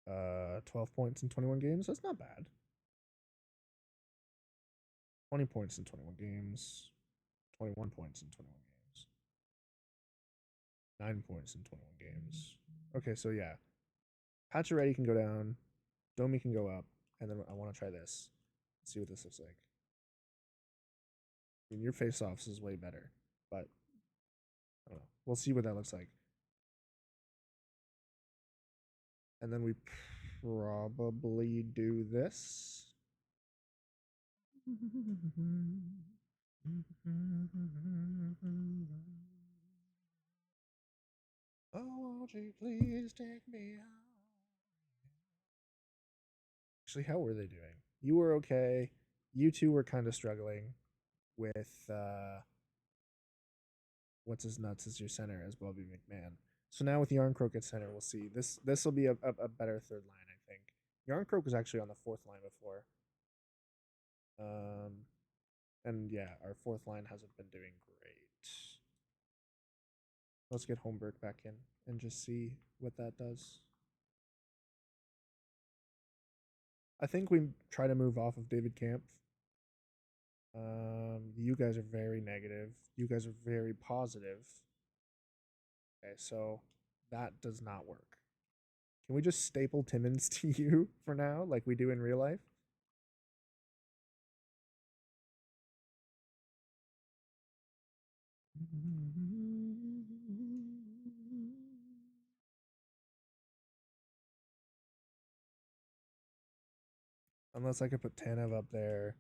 12 points in 21 games. That's not bad. 20 points in 21 games. 21 points in 21 games. 9 points in 21 games. Okay, so yeah. Pacioretty can go down. Domi can go up. And then I want to try this. Let's see what this looks like. I mean, your face-offs is way better, but I don't know. We'll see what that looks like. And then we probably do this. Oh, won't you please take me out? Actually, how were they doing? You were okay. You two were kind of struggling with what's his nuts as your center as Bobby McMahon. So now with Yarncroak at center, we'll see. This will be a better third line, I think. Yarncroak was actually on the fourth line before. And yeah, our fourth line hasn't been doing great. Let's get Holmberg back in and just see what that does. I think we try to move off of David Kampf. You guys are very negative. You guys are very positive. Okay, so that does not work. Can we just staple Timmins to you for now, like we do in real life? Unless I could put Tanev up there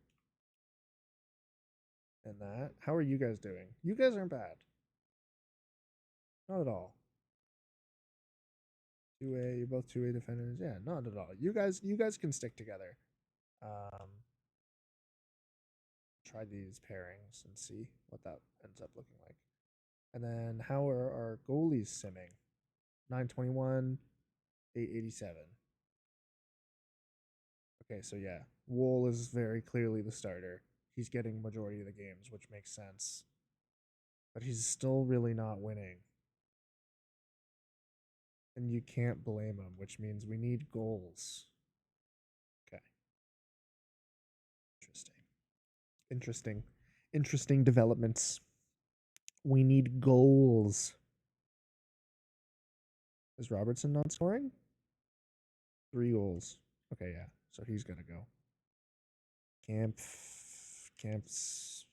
and that. How are you guys doing? You guys aren't bad. Not at all. 2A, you're both 2A defenders. Yeah, not at all. You guys can stick together. Um Try these pairings and see what that ends up looking like. And then how are our goalies simming? 921, 887. Okay, so yeah, Wool is very clearly the starter. He's getting majority of the games, which makes sense. But he's still really not winning. And you can't blame him, which means we need goals. Okay. Interesting. Interesting. Interesting developments. We need goals. Is Robertson not scoring? 3 goals. Okay, yeah. So he's gonna go. Camp. Camps.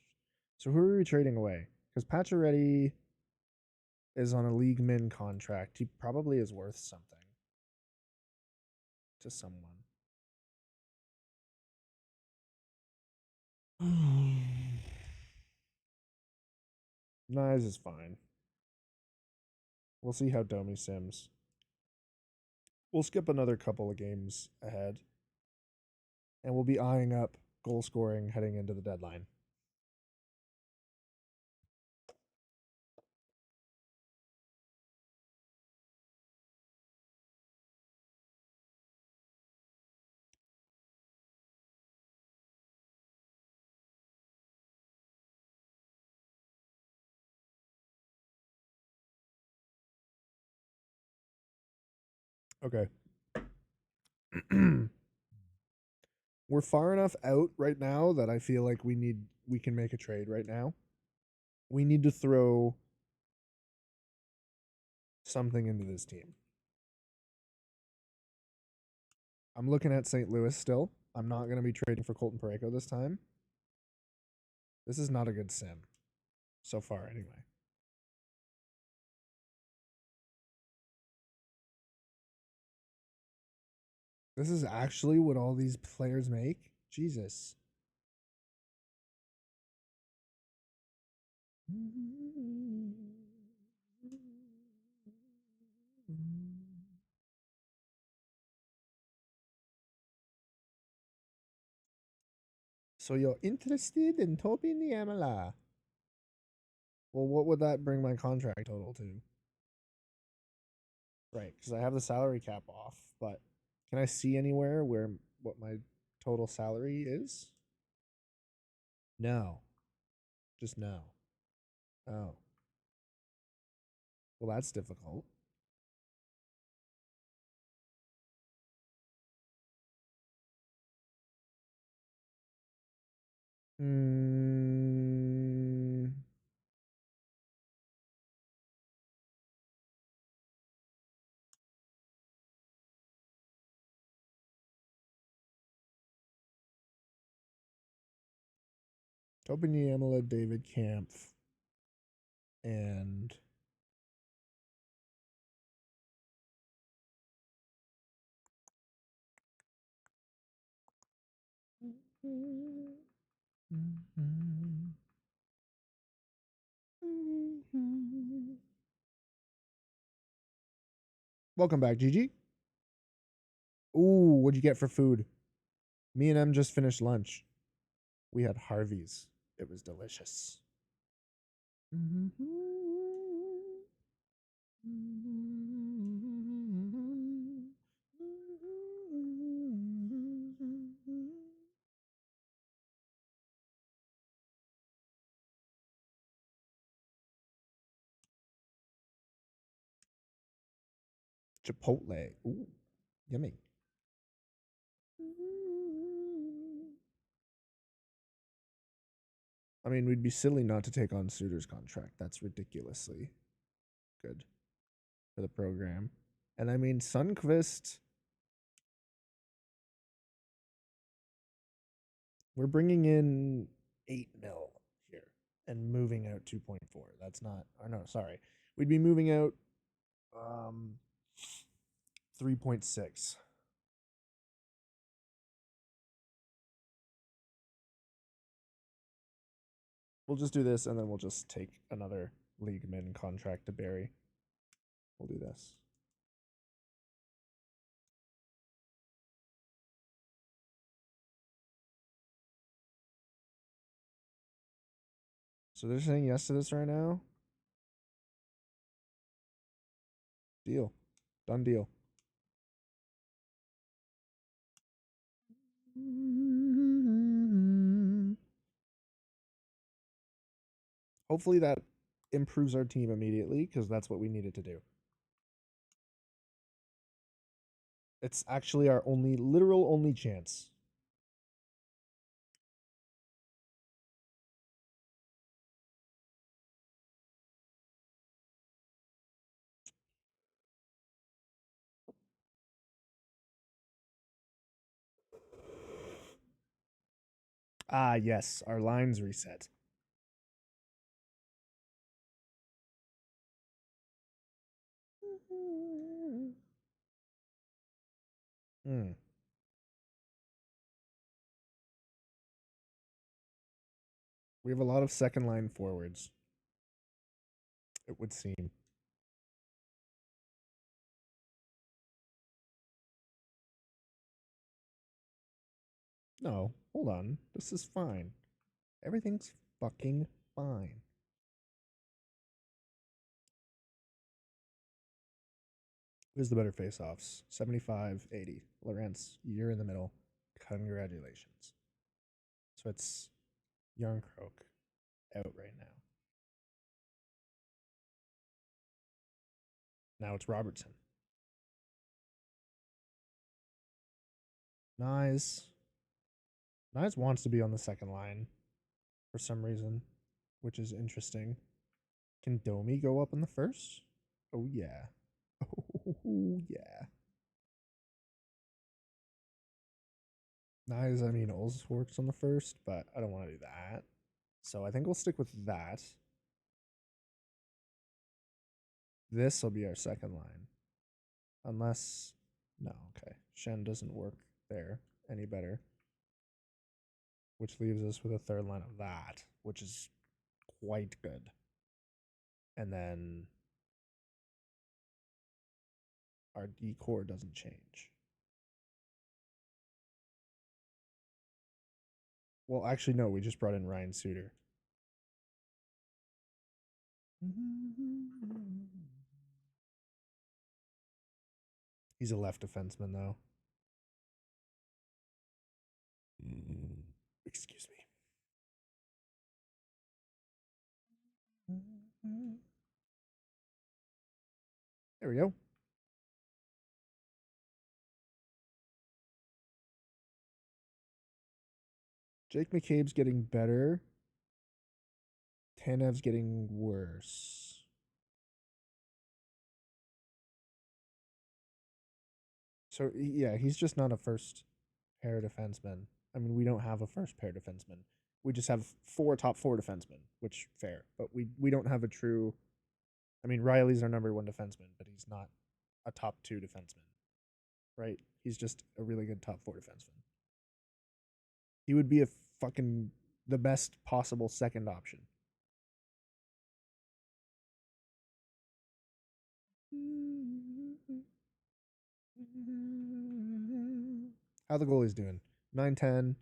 So who are we trading away? Because Pacioretty is on a league min contract. He probably is worth something to someone. Nyes is fine. We'll see how Domi sims. We'll skip another couple of games ahead, and we'll be eyeing up goal scoring heading into the deadline. Okay. We're far enough out right now that I feel like we can make a trade right now. We need to throw something into this team. I'm looking at St. Louis still. I'm not going to be trading for Colton Parayko this time. This is not a good sim so far, anyway. This is actually what all these players make? Jesus. So you're interested in Topi Niemela? Well, what would that bring my contract total to? Right, because I have the salary cap off, but Can I see anywhere where what my total salary is? No. Just no. Oh. Well, that's difficult. Hmm. Tobin Yamala, David Kampf, and welcome back, Gigi. Ooh, what'd you get for food? Me and Em just finished lunch. We had Harvey's. It was delicious. Chipotle. Ooh, yummy. I mean, we'd be silly not to take on Suter's contract. That's ridiculously good for the program. And I mean, Sundqvist, we're bringing in 8 mil here and moving out 2.4. That's not, or no, sorry. We'd be moving out 3.6. We'll just do this and then we'll just take another league min contract to Barry. We'll do this. So they're saying yes to this right now? Deal. Done deal. Hopefully that improves our team immediately because that's what we needed to do. It's actually our only, literal only chance. Ah, yes, our lines reset. Hmm. We have a lot of second line forwards, it would seem. No, hold on. This is fine. Everything's fucking fine. Who's the better face-offs? 75-80. Lawrence, you're in the middle. Congratulations. So it's Yarncroak out right now. Now it's Robertson. Nyes. Nyes wants to be on the second line for some reason, which is interesting. Can Domi go up in the first? Oh, yeah. Oh, yeah. Nyes, I mean, Ols works on the first, but I don't want to do that. So I think we'll stick with that. This will be our second line. Unless, no, okay. Shen doesn't work there any better. Which leaves us with a third line of that, which is quite good. And then our D core doesn't change. Well, actually, no, we just brought in Ryan Suter. He's a left defenseman, though. Excuse me. There we go. Jake McCabe's getting better. Tanev's getting worse. So yeah, he's just not a first pair defenseman. I mean, we don't have a first pair defenseman. We just have top four defensemen, which fair, but we don't have a true. I mean, Riley's our number one defenseman, but he's not a top two defenseman, right? He's just a really good top four defenseman. He would be a fucking the best possible second option. How the goalie's doing? 910,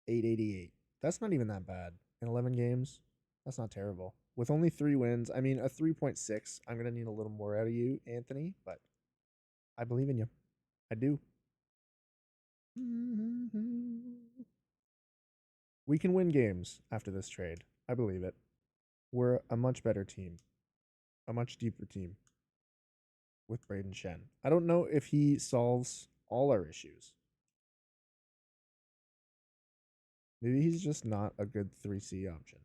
888. That's not even that bad. In 11 games, that's not terrible. With only 3 wins, I mean, a 3.6, I'm going to need a little more out of you, Anthony, but I believe in you. I do. We can win games after this trade. I believe it. We're a much better team, a much deeper team with Braden Shen. I don't know if he solves all our issues. Maybe he's just not a good 3C option.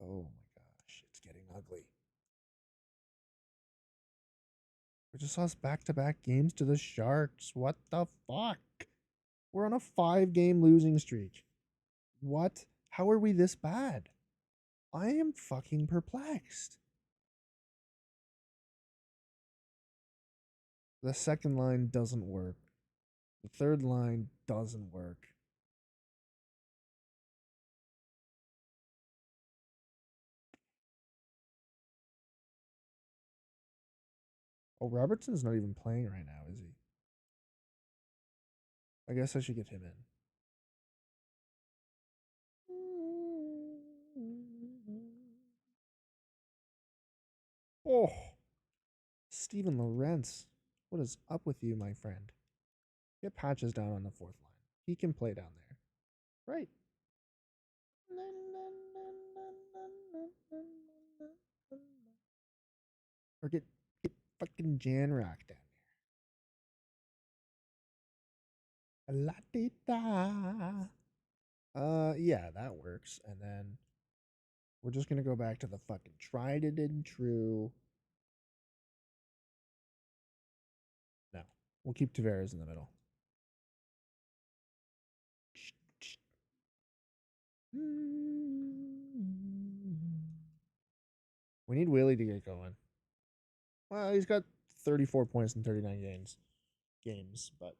Oh my gosh, it's getting ugly. We just lost back-to-back games to the Sharks. What the fuck? We're on a 5-game losing streak. What? How are we this bad? I am fucking perplexed. The second line doesn't work. The third line doesn't work. Oh, Robertson's not even playing right now, is he? I guess I should get him in. Oh, Steven Lorentz. What is up with you, my friend? Get Patches down on the fourth line. He can play down there. Right. Or get fucking Janrock down there. La di da. Yeah, that works. And then we're just gonna go back to the fucking tried it and true. No, we'll keep Tavares in the middle. We need Willie to get going. Well, he's got 34 points in 39 games, but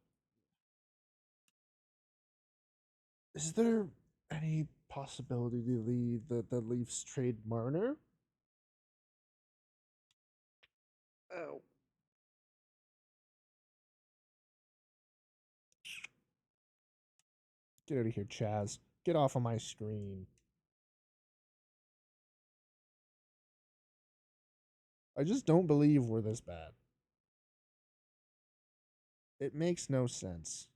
is there any possibility the Leafs trade Marner? Oh. Get out of here, Chaz. Get off of my screen. I just don't believe we're this bad. It makes no sense.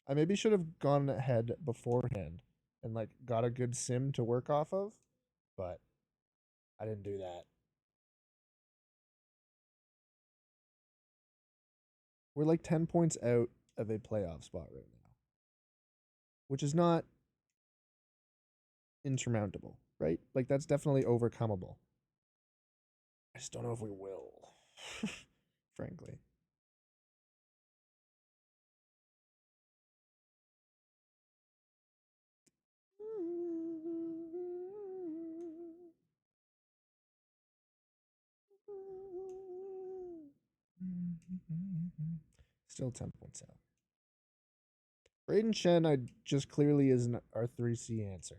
I maybe should have gone ahead beforehand and like got a good sim to work off of, but I didn't do that. We're like 10 points out of a playoff spot right now, which is not insurmountable, right? Like that's definitely overcomeable. I just don't know if we will, frankly. Still 10 points out. Braden Shen, I just clearly isn't our 3C answer.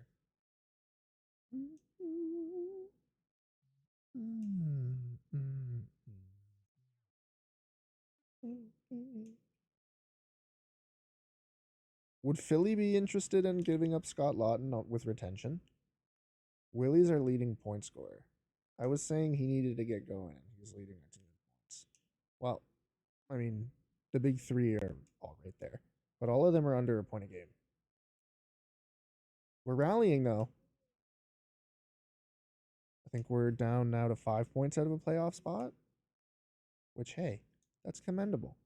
Would Philly be interested in giving up Scott Lawton with retention? Willie's our leading point scorer. I was saying he needed to get going. He's leading our team in points. Well, I mean, the big three are all right there, but all of them are under a point a game. We're rallying though. I think we're down now to 5 points out of a playoff spot, which, hey, that's commendable.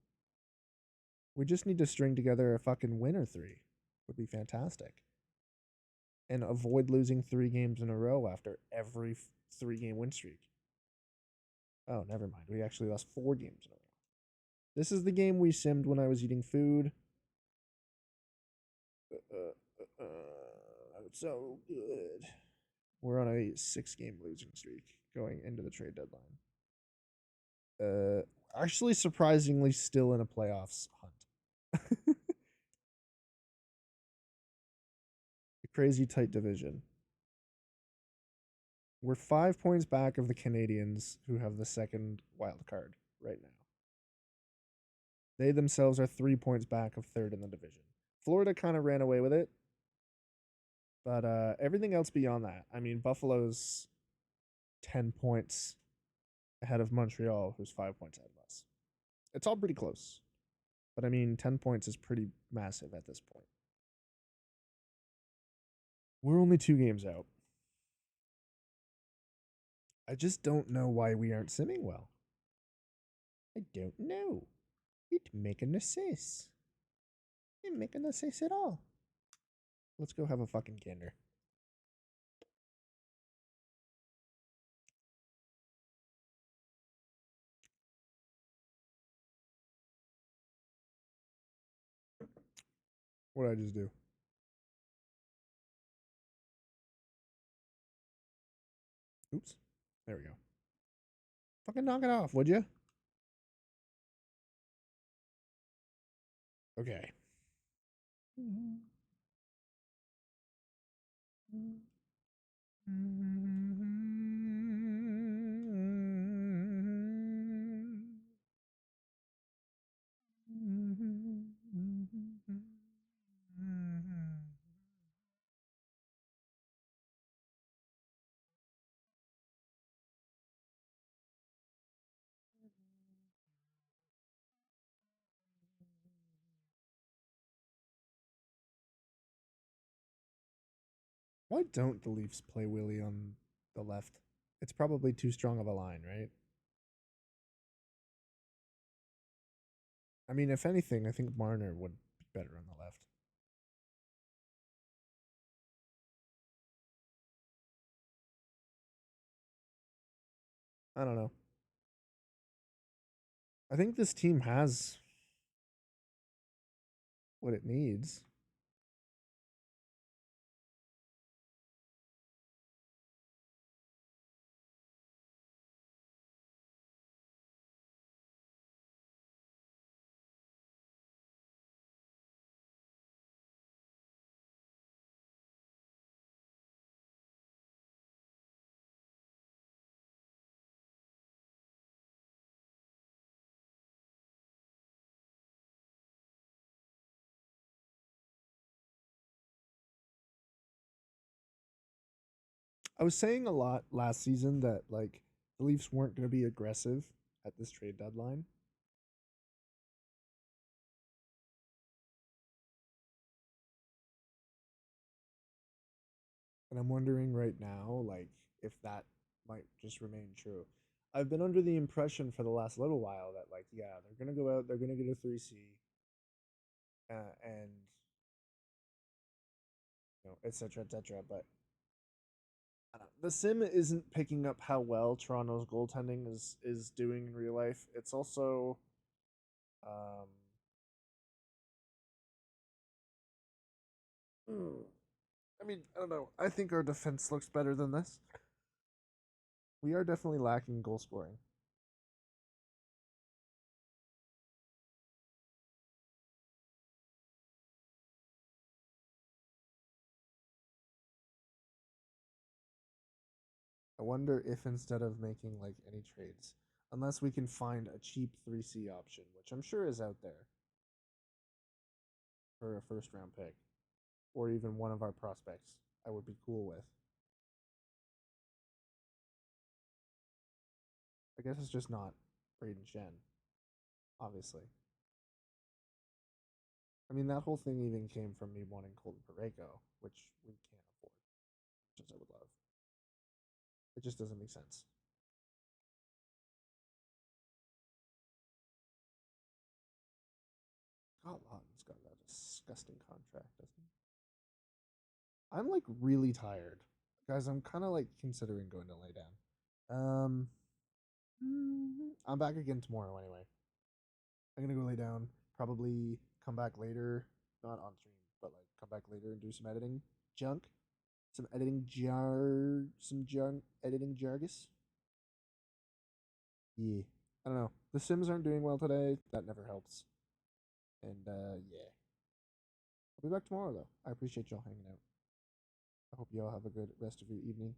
We just need to string together a fucking win or three. Would be fantastic. And avoid losing 3 games in a row after every 3 game win streak. Oh, never mind. We actually lost 4 games in a row. This is the game we simmed when I was eating food. So good. We're on a 6 game losing streak going into the trade deadline. Actually, surprisingly, still in a playoffs hunt. A crazy tight division. We're 5 points back of the Canadians, who have the second wild card right now. They themselves are 3 points back of third in the division. Florida kind of ran away with it, but everything else beyond that, I mean, Buffalo's 10 points ahead of Montreal, who's 5 points ahead of us. It's all pretty close, but I mean, 10 points is pretty massive at this point. We're only 2 games out. I just don't know why we aren't simming well. I don't know. It making no sense. It making no sense at all. Let's go have a fucking gander. What did I just do? Oops. There we go. Fucking knock it off, would you? Okay. Why don't the Leafs play Willie on the left? It's probably too strong of a line, right? I mean, if anything, I think Marner would be better on the left. I don't know. I think this team has what it needs. I was saying a lot last season that like the Leafs weren't going to be aggressive at this trade deadline. And I'm wondering right now, like, if that might just remain true. I've been under the impression for the last little while that, like, yeah, they're gonna go out, they're gonna get a 3C, and etc. etc. But the sim isn't picking up how well Toronto's goaltending is doing in real life. It's also, um, I mean, I don't know. I think our defense looks better than this. We are definitely lacking goal scoring. I wonder if instead of making like any trades, unless we can find a cheap 3C option, which I'm sure is out there for a first round pick, or even one of our prospects, I would be cool with. I guess it's just not Braden Shen, obviously. I mean, that whole thing even came from me wanting Colton Pareko, which we can't afford, which I would love. It just doesn't make sense. God, Lawton's got that disgusting contract, doesn't he? I'm like really tired, guys. I'm kind of like considering going to lay down. Um, I'm back again tomorrow anyway. I'm gonna go lay down. Probably come back later, not on stream, but like come back later and do some editing junk, some junk editing jargus. Yeah, I don't know. The Sims aren't doing well today. That never helps. And yeah, I'll be back tomorrow though. I appreciate y'all hanging out. I hope y'all have a good rest of your evening.